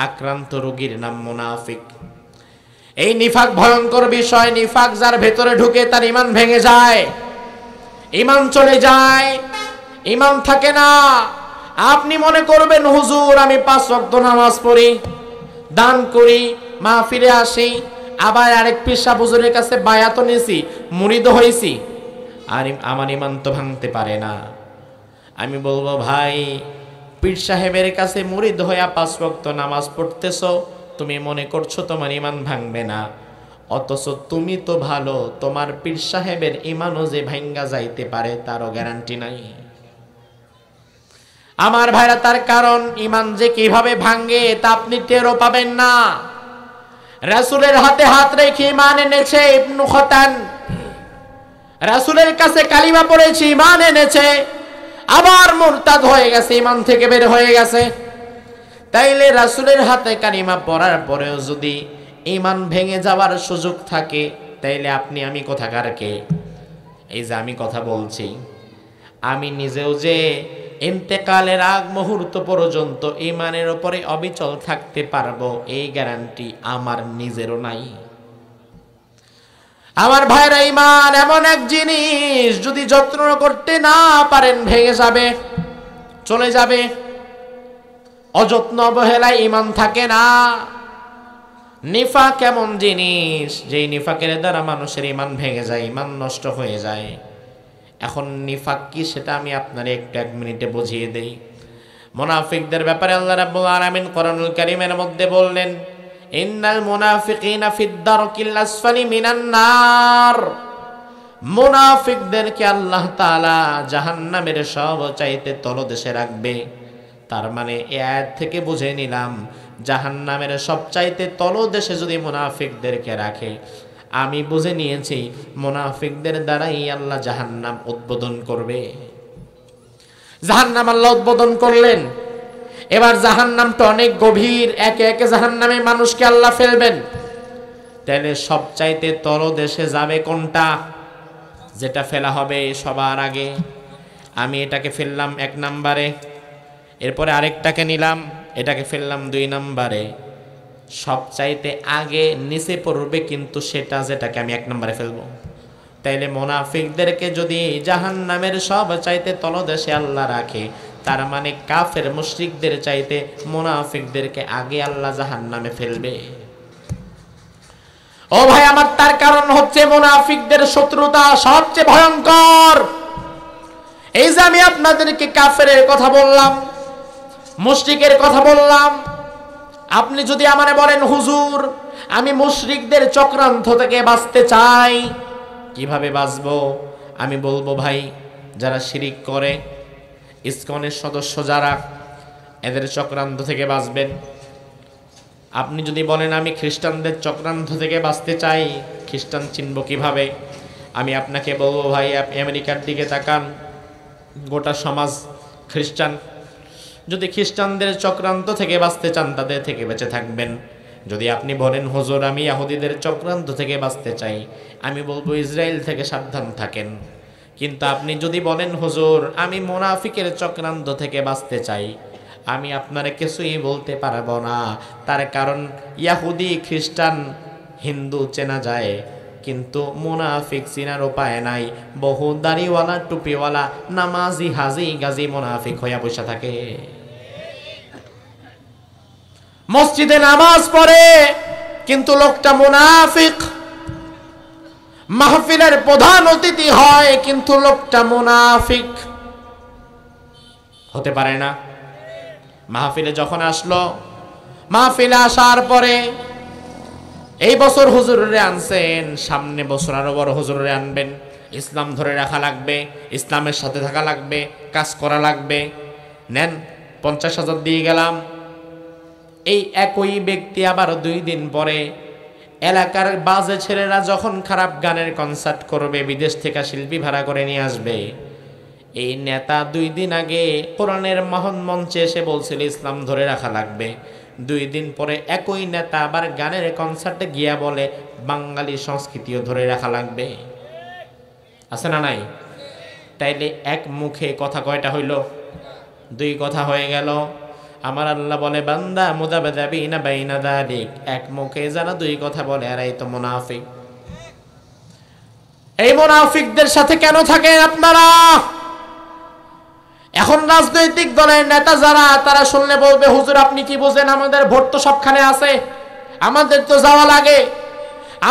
আক্রান্ত রোগীর নাম মুনাফিক। এই নিফাক ভয়ঙ্কর বিষয়। নিফাক যার ভেতরে ঢুকে তার ঈমান ভেঙে যায়, ঈমান চলে যায়, ঈমান থাকে না। আপনি মনে করবেন হুজুর আমি 5 ওয়াক্ত নামাজ পড়ি, দান করি, মাহফিলে আসি, আবার আরেক পীর হুজুরের কাছে বায়াত নিয়েছি, মুরিদ হয়েছি, আর আমার ঈমান তো ভাঙতে পারে না। আমি বলবো ভাই, পীর সাহেবের কাছে মুরিদ হইয়া 5 ওয়াক্ত নামাজ পড়তেছো, তুমি মনে করছো তোমার ঈমান ভাঙবে না, অথচ তুমি তো ভালো, তোমার পীর সাহেবের ঈমানও যে ভাঙ্গা যাইতে পারে তারও গ্যারান্টি নাই। আমার ভাইরা, তার কারণ ঈমান যে কিভাবে ভাঙ্গে তা আপনি টেরও পাবেন না। রাসূলের হাতে হাত রেখে ঈমান এনেছে ইবনু খতান, রাসূলের কাছে কালিমা পড়েছে, ঈমান এনেছে, আবার মুরতাদ হয়ে গেছে, ঈমান থেকে বের হয়ে গেছে। তাইলে রাসূলের হাতে কালিমা পড়ার পরেও যদি ঈমান ভেঙে যাওয়ার সুযোগ থাকে, তাইলে আপনি আমি কোথাকার কে? এই যে আমি কথা বলছি, আমি নিজেও যে ইন্তেকালের আগ মুহূর্ত পর্যন্ত ঈমানের উপরে অবিচল থাকতে পারবো, এই গ্যারান্টি আমার নিজেরও নাই। আমার ভাইরা, ঈমান এমন এক জিনিস, যদি যত্ন করতে না পারেন ভেঙে যাবে, চলে যাবে। অযত্ন অবহেলায় ঈমান থাকে না। নিফাক এমন জিনিস, যেই নিফাকের দ্বারা মানুষের ঈমান ভেঙে যায়, ঈমান নষ্ট হয়ে যায়। এখন নিফাক কি সেটা আমি আপনারে একটু 1 মিনিটে বুঝিয়ে দেই। মুনাফিকদের ব্যাপারে আল্লাহ রাব্বুল আলামিন কোরআনুল কারীমের মধ্যে বললেন, ইন্নাল মুনাফিকিনা ফিদ দারকিল আসফালি মিনান নার। মুনাফিকদেরকে আল্লাহ তাআলা জাহান্নামের সবচাইতে তলদেশে রাখবে। তার মানে এই আয়াত থেকে বুঝে নিলাম, জাহান্নামের সবচাইতে তলদেশে যদি মুনাফিকদেরকে রাখে, আমি বুঝে নিয়েছি মুনাফিকদের দ্বারাই আল্লাহ জাহান্নাম উদ্বোধন করবে। জাহান্নাম আল্লাহ উদ্বোধন করলেন, এবার জাহান্নামটা অনেক গভীর, একে একে জাহান্নামে মানুষকে আল্লাহ ফেলবেন। তাহলে সবচাইতে তলদেশে যাবে কোনটা? যেটা ফেলা হবে সবার আগে। আমি এটাকে ফেললাম 1 নম্বরে, এরপরে আরেকটাকে নিলাম, এটাকে ফেললাম 2 নম্বরে। সবচাইতে আগে নিচে পড়বে কিন্তু সেটা, যেটাকে আমি 1 নম্বরে ফেলবো। তাইলে মুনাফিকদেরকে যদি জাহান্নামের সবচাইতে তলদেশে আল্লাহ রাখে, তার মানে কাফের মুশরিকদের চাইতে মুনাফিকদেরকে আগে আল্লাহ জাহান্নামে ফেলবে। ও ভাই আমার, তার কারণ হচ্ছে মুনাফিকদের শত্রুতা সবচেয়ে ভয়ঙ্কর। এই যে আমি আপনাদেরকে কাফেরের কথা বললাম, মুশরিকের কথা বললাম, আপনি যদি আমারে বলেন হুজুর আমি মুশরিকদের চক্রান্ত থেকে বাঁচতে চাই, কিভাবে বাঁচবো? আমি বলবো ভাই, যারা শিরিক করে, ইসকনের সদস্য যারা, এদের চক্রান্ত থেকে বাঁচবেন। আপনি যদি বলেন আমি খ্রিস্টানদের চক্রান্ত থেকে বাঁচতে চাই, খ্রিস্টান চিনব কিভাবে? আমি আপনাকে বলবো ভাই, আপনি আমেরিকার দিকে তাকান, গোটা সমাজ খ্রিস্টান। যদি খ্রিস্টানদের চক্রান্ত থেকে বাঁচতে চান, তাদের থেকে বেঁচে থাকবেন। যদি আপনি বলেন হুজুর আমি ইহুদিদের চক্রান্ত থেকে বাঁচতে চাই, আমি বলবো ইসরায়েল থেকে সাবধান থাকেন। কিন্তু আপনি যদি বলেন হুজুর আমি মুনাফিকের চক্রান্ত থেকে বাঁচতে চাই, আমি আপনারা কিছুই বলতে পারবো না। তার কারণ ইহুদি, খ্রিস্টান, হিন্দু চেনা যায়, কিন্তু মুনাফিক চিনার উপায় নাই। বহু দাড়িওয়ালা, টুপিওয়ালা, নামাজি, হাজি গাজি মুনাফিক হইয়া বসে থাকে। মসজিদে নামাজ পড়ে কিন্তু লোকটা মুনাফিক। মাহফিলের প্রধান অতিথি হয় কিন্তু লোকটা মুনাফিক। হতে পারে না? মাহফিলে যখন আসলো, মাহফিলে আসার পরে এই বছর হুজুরে আনছেন, সামনে বছর আরো বড় হুজুরে আনবেন। ইসলাম ধরে রাখা লাগবে, ইসলামের সাথে থাকা লাগবে, কাজ করা লাগবে। নেন 50,000 দিয়ে গেলাম। এই একই ব্যক্তি আবার 2 দিন পরে এলাকার বাজে ছেলেরা যখন খারাপ গানের কনসার্ট করবে, বিদেশ থেকে শিল্পী ভাড়া করে নিয়ে আসবে, এই নেতা 2 দিন আগে কোরআনের মহান মঞ্চে এসে বলছিল ইসলাম ধরে রাখা লাগবে। 2 দিন পরে একই নেতা আবার গানের কনসার্টে গিয়া বলে বাঙালি সংস্কৃতিও ধরে রাখা লাগবে। আছে না নাই? তাইলে এক মুখে কথা কয়টা হইল? 2 কথা হয়ে গেল। আমার আল্লাহ বলে বান্দা মুযাবযাবিনা বাইনা যালিক, এক মুখে যারা 2 কথা বলে এরাই তো মুনাফিক। এই মুনাফিকদের সাথে কেন থাকেন আপনারা? এখন রাজনৈতিক দলের নেতা যারা, তারা শুনলে বলবে হুজুর আপনি কি বুঝেন, আমাদের ভোট তো সবখানে আছে, আমাদের তো যাওয়া লাগে।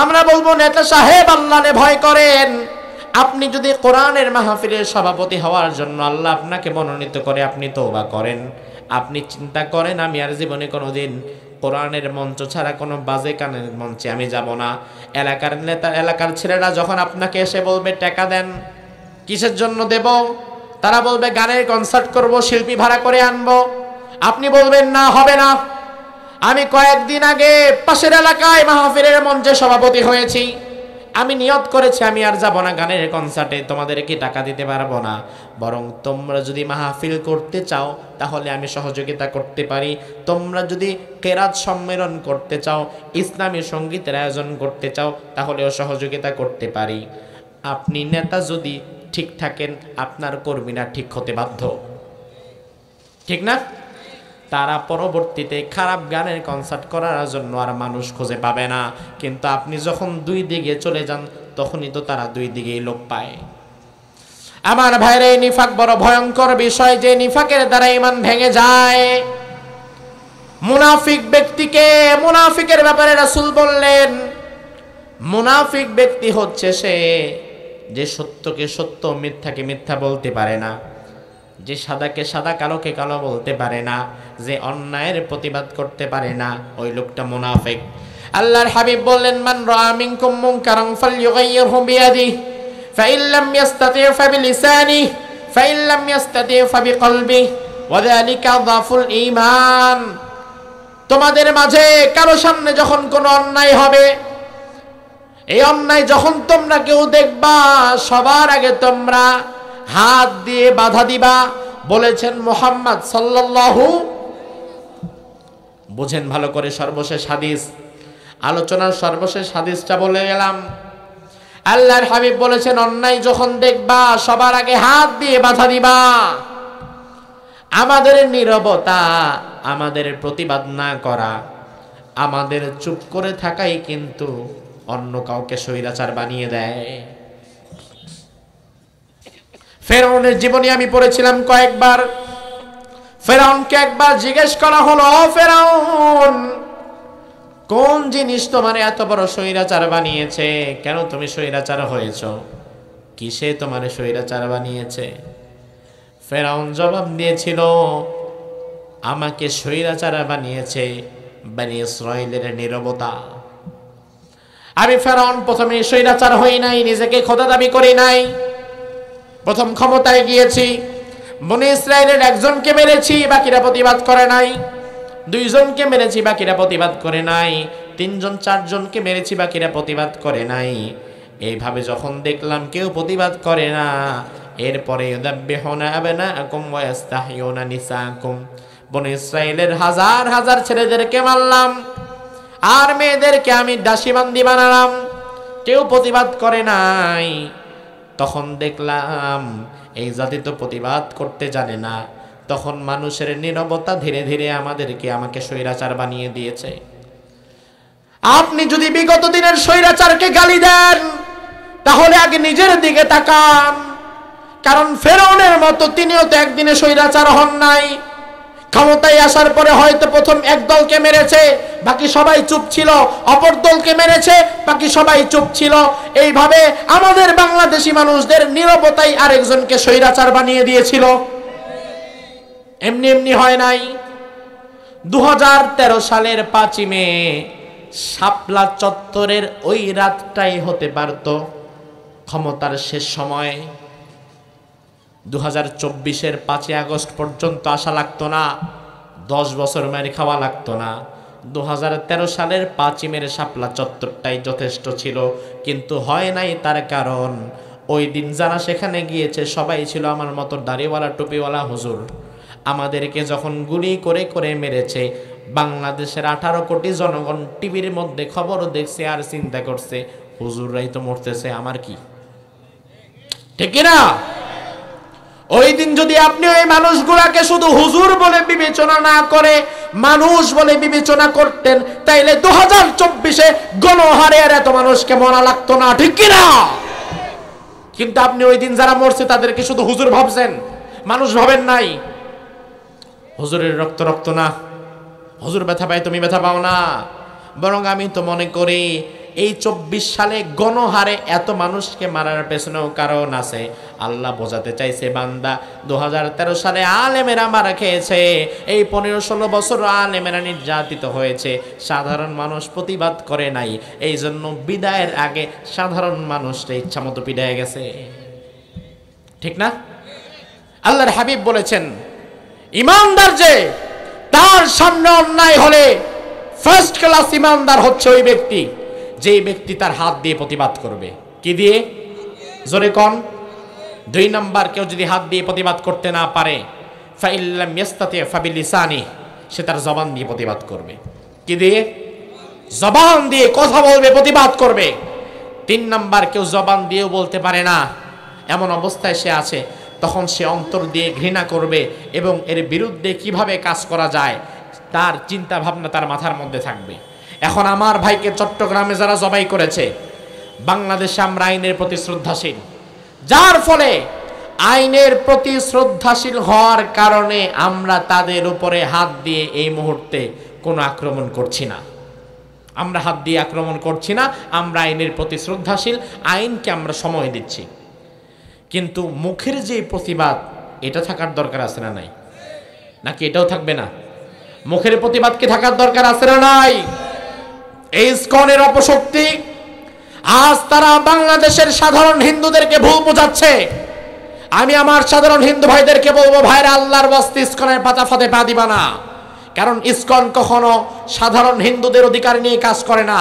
আমরা বলবো নেতা সাহেব আল্লাহরে ভয় করেন। আপনি যদি কোরআনের মাহফিলের সভাপতি হওয়ার জন্য আল্লাহ আপনাকে মনোনীত করে, আপনি তওবা করেন। আপনি চিন্তা করেন আমি আর জীবনে কোনোদিন কোরআনের মঞ্চ ছাড়া কোনো বাজে গানের মঞ্চে আমি যাব না। এলাকার নেতা, এলাকার ছেলেরা যখন আপনাকে এসে বলবে টাকা দেন, কিসের জন্য দেব? তারা বলবে গানের কনসার্ট করব, শিল্পী ভাড়া করে আনবো। আপনি বলবেন না, হবে না। আমি কয়েকদিন আগে পাশের এলাকায় মাহফিলের মঞ্চে সভাপতি হয়েছি, আমি নিয়ত করেছি আমি আর যাব না গানের কনসার্টে, তোমাদেরকে টাকা দিতে পারবো না। বরং তোমরা যদি মাহফিল করতে চাও তাহলে আমি সহযোগিতা করতে পারি। তোমরা যদি কেরাত সম্মেলন করতে চাও, ইসলামী সঙ্গীতের আয়োজন করতে চাও, তাহলেও সহযোগিতা করতে পারি। আপনি নেতা যদি ঠিক থাকেন, আপনার কর্মীরা ঠিক হতে বাধ্য, ঠিক না? তারা পরবর্তীতে খারাপ গানের কনসার্ট করার জন্য আর মানুষ খুঁজে পাবে না। কিন্তু আপনি যখন 2 দিকে চলে যান, তখনই তো তারা 2 দিকেই লোক পায়। আমার ভাইরা, এই নিফাক বড় ভয়ঙ্কর বিষয়, যে নিফাকের দ্বারা ঈমান ভেঙে যায়। মুনাফিক ব্যক্তিকে, মুনাফিকের ব্যাপারে রাসূল বললেন মুনাফিক ব্যক্তি হচ্ছে সে যে সত্যকে সত্য, মিথ্যাকে মিথ্যা বলতে পারে না, যে সাদাকে সাদা, কালোকে কালো বলতে পারে না, যে অন্যায়ের প্রতিবাদ করতে পারে না, ওই লোকটা মুনাফিক। আল্লাহর হাবিব বললেন মান রাআ মিনকুম মুনকারান ফালইয়ুগাইয়িরহু বিয়াদিহি ফাইন লাম ইস্তাতি' ফাবিলিসানিহি ফাইন লাম ইস্তাতি' ফাবিকলবিহি ওয়া যালিকা যাফুল ঈমান। তোমাদের মাঝে কারো সামনে যখন কোনো অন্যায় হবে, এই অন্যায় যখন তোমরা কেউ দেখবা, সবার আগে তোমরা হাত দিয়ে বাধা দিবা। বলেছেন মুহাম্মদ সাল্লাল্লাহু, বুঝেন ভালো করে সর্বশেষ হাদিস, আলোচনার সর্বশেষ হাদিসটা বলে গেলাম। আল্লাহর হাবিব বলেছেন অন্যায় যখন দেখবা সবার আগে হাত দিয়ে বাধা দিবা। আমাদের নীরবতা, আমাদের প্রতিবাদ না করা, আমাদের চুপ করে থাকাই কিন্তু অন্য কাউকে স্বৈরাচার বানিয়ে দেয়। ফেরাউনের জীবনী আমি পড়েছিলাম কয়েকবার। ফেরাউনকে একবার জিজ্ঞেস করা হলো, ফেরাউন কোন জিনিস তোমার এত বড় স্বৈরাচার বানিয়েছে? কেন তুমি স্বৈরাচার হয়েছ? কিসে তোমার স্বৈরাচার বানিয়েছে? ফেরাউন জবাব দিয়েছিল, আমাকে স্বৈরাচার বানিয়েছে বনি ইসরাঈলের নীরবতা। আমি ফেরাউন প্রথমে স্বৈরাচার হই নাই, নিজেকে খোদা দাবি করি নাই। প্রথম ক্ষমতায় গিয়েছি, বনি ইসরায়েলের একজনকে মেরেছি, বাকিরা প্রতিবাদ করে নাই। দুইজনকে মেরেছি, বাকিরা প্রতিবাদ করে নাই। তিনজন চারজনকে মেরেছি, বাকিরা প্রতিবাদ করে নাই। এইভাবে যখন দেখলাম কেউ প্রতিবাদ করে না, এরপরে ইউযাব্বিহুনা আবনাআকুম ওয়া ইস্তাহইউনা নিসাআকুম, বনি ইসরায়েলের হাজার হাজার ছেলেদেরকে মারলাম আর মেয়েদেরকে আমি দাসীবান্দি বানালাম, কেউ প্রতিবাদ করে নাই। তখন দেখলাম এই জাতি তো প্রতিবাদ করতে জানে না। তখন মানুষের নীরবতা ধীরে ধীরে আমাকে স্বৈরাচার বানিয়ে দিয়েছে। আপনি যদি বিগত দিনের স্বৈরাচারকে গালি দেন, তাহলে আগে নিজের দিকে তাকান, কারণ ফেরাউনের মতো তিনিও তো একদিনে স্বৈরাচার হন নাই। ক্ষমতায় আসার পরে হয়তো প্রথম এক দলকে মেরেছে, বাকি সবাই চুপ ছিল, অপর দলকে মেরেছে, বাকি সবাই চুপ ছিল। এইভাবে আমাদের বাংলাদেশি মানুষদের নীরবতাই আরেকজনকে স্বৈরাচার বানিয়ে দিয়েছিল। এমনি এমনি হয় নাই। 2013 সালের 5ই মে শাপলা চত্বরের ওই রাতটাই হতে পারত ক্ষমতার শেষ সময়। 2024-এর 5ই আগস্ট পর্যন্ত আসা লাগতো না, 10 বছর মেরে খাওয়া লাগতো না। 2013 সালের 5ই মের শাপলা চত্বরটাই যথেষ্ট ছিল, কিন্তু হয় নাই। তার কারণ ওই দিন যারা সেখানে গিয়েছে সবাই ছিল আমার মতো দাড়িওয়ালা টুপিওয়ালা হুজুর। আমাদেরকে যখন গুলি করে করে মেরেছে, বাংলাদেশের 18 কোটি জনগণ টিভির মধ্যে খবর দেখছে আর চিন্তা করছে, হুজুররাই তো মরতেছে, আমার কি? ঠিক না? ওই দিন যদি আপনি ওই মানুষগুলাকে শুধু হুজুর বলে বিবেচনা না করে মানুষ বলে বিবেচনা করতেন, তাইলে 2024-এ গণহারে আর এত মানুষকে মরা লাগতো না। ঠিক কিনা? কিন্তু আপনি ওই দিন যারা মরছে তাদেরকে শুধু হুজুর ভাবছেন, মানুষ ভাবেন নাই। হুজুরের রক্ত রক্ত না, হুজুর ব্যথা পায় তুমি ব্যথা পাও না। বরং আমি তো মনে করি এই 24 সালে গণহারে এত মানুষকে মারার পেছনেও কারণ আছে। আল্লাহ বোঝাতে চাইছে, বান্দা 2013 সালে আলেমেরা মারা খেয়েছে, এই 15-16 বছর আলেমেরা নির্যাতিত হয়েছে, সাধারণ মানুষ প্রতিবাদ করে নাই। এই জন্য বিদায়ের আগে সাধারণ মানুষটা ইচ্ছা মতো পিড়ায় গেছে। ঠিক না? আল্লাহর হাবিব বলেছেন, ইমানদার যে তার সামনে অন্যায় হলে ফার্স্ট ক্লাস ইমানদার হচ্ছে ওই ব্যক্তি যেই ব্যক্তি তার হাত দিয়ে প্রতিবাদ করবে। কি দিয়ে? জোরে কোন? 2 নাম্বার, কেউ যদি হাত দিয়ে প্রতিবাদ করতে না পারে, ফাইল্লাম ইয়াস্তাতি ফাবিলিসানি, সে তার জবান দিয়ে প্রতিবাদ করবে। কি দিয়ে? জবান দিয়ে কথা বলবে, প্রতিবাদ করবে। 3 নাম্বার, কেউ জবান দিয়েও বলতে পারে না, এমন অবস্থায় সে আছে, তখন সে অন্তর দিয়ে ঘৃণা করবে এবং এর বিরুদ্ধে কিভাবে কাজ করা যায় তার চিন্তা ভাবনা তার মাথার মধ্যে থাকবে। এখন আমার ভাইকে চট্টগ্রামে যারা জবাই করেছে, বাংলাদেশে আমরা আইনের প্রতি শ্রদ্ধাশীল, যার ফলে আইনের প্রতি শ্রদ্ধাশীল হওয়ার কারণে আমরা তাদের উপরে হাত দিয়ে এই মুহূর্তে কোনো আক্রমণ করছি না। আমরা হাত দিয়ে আক্রমণ করছি না, আমরা আইনের প্রতি শ্রদ্ধাশীল, আইনকে আমরা সময় দিচ্ছি। কিন্তু মুখের যে প্রতিবাদ, এটা থাকার দরকার আছে না নাই? নাকি এটাও থাকবে না? মুখের প্রতিবাদ কি থাকার দরকার আছে না নাই? এই ইসকনের অপশক্তি আজ তারা বাংলাদেশের সাধারণ হিন্দুদেরকে ভুল বোঝাচ্ছে। আমি আমার সাধারণ হিন্দু ভাইদেরকে বলবো, ভাইরা আল্লাহর ওয়াস্তে ইসকনের পাতা ফাঁদে পা দিবা না। কারণ ইসকন কখনো সাধারণ হিন্দুদের অধিকার নিয়ে কাজ করে না,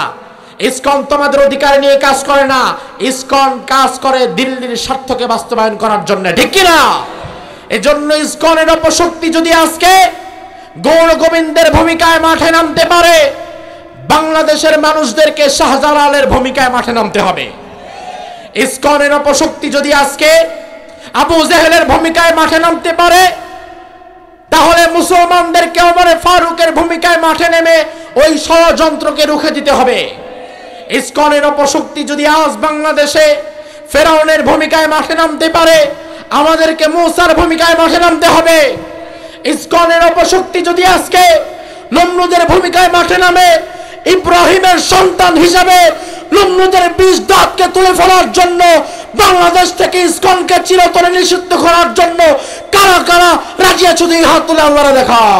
ইসকন তোমাদের অধিকার নিয়ে কাজ করে না, ইসকন কাজ করে দিল্লির স্বার্থকে বাস্তবায়ন করার জন্য। ঠিক কিনা? এজন্য ইসকনের অপশক্তি যদি আজকে গৌর গোবিন্দের ভূমিকায় মাঠে নামতে পারে, বাংলাদেশের মানুষদেরকে শাহজালালের ভূমিকায় মাঠে নামতে হবে। ইসকনের অপশক্তি যদি আজকে আবু জেহেলের ভূমিকায় মাঠে নামতে পারে, তাহলে মুসলমানদেরকে ওমর ফারুকের ভূমিকায় মাঠে নেমে ওই ষড়যন্ত্রকে রুখে দিতে হবে। ইসকনের অপশক্তি যদি আজ বাংলাদেশে ফেরাউনের ভূমিকায় মাঠে নামতে পারে, আমাদেরকে মূসার ভূমিকায় মাঠে নামতে হবে। ইসকনের অপশক্তি যদি আজকে নমরুদের ভূমিকায় মাঠে নামে, ইব্রাহিমের সন্তান হিসাবে নমরুদের 20 দাঁতকে তুলে ফেলার জন্য, বাংলাদেশ থেকে ইসকনকে চিরতরে নিষিদ্ধ করার জন্য কারা কারা রাজি আছো? হাত তুলে আল্লাহরা দেখাও।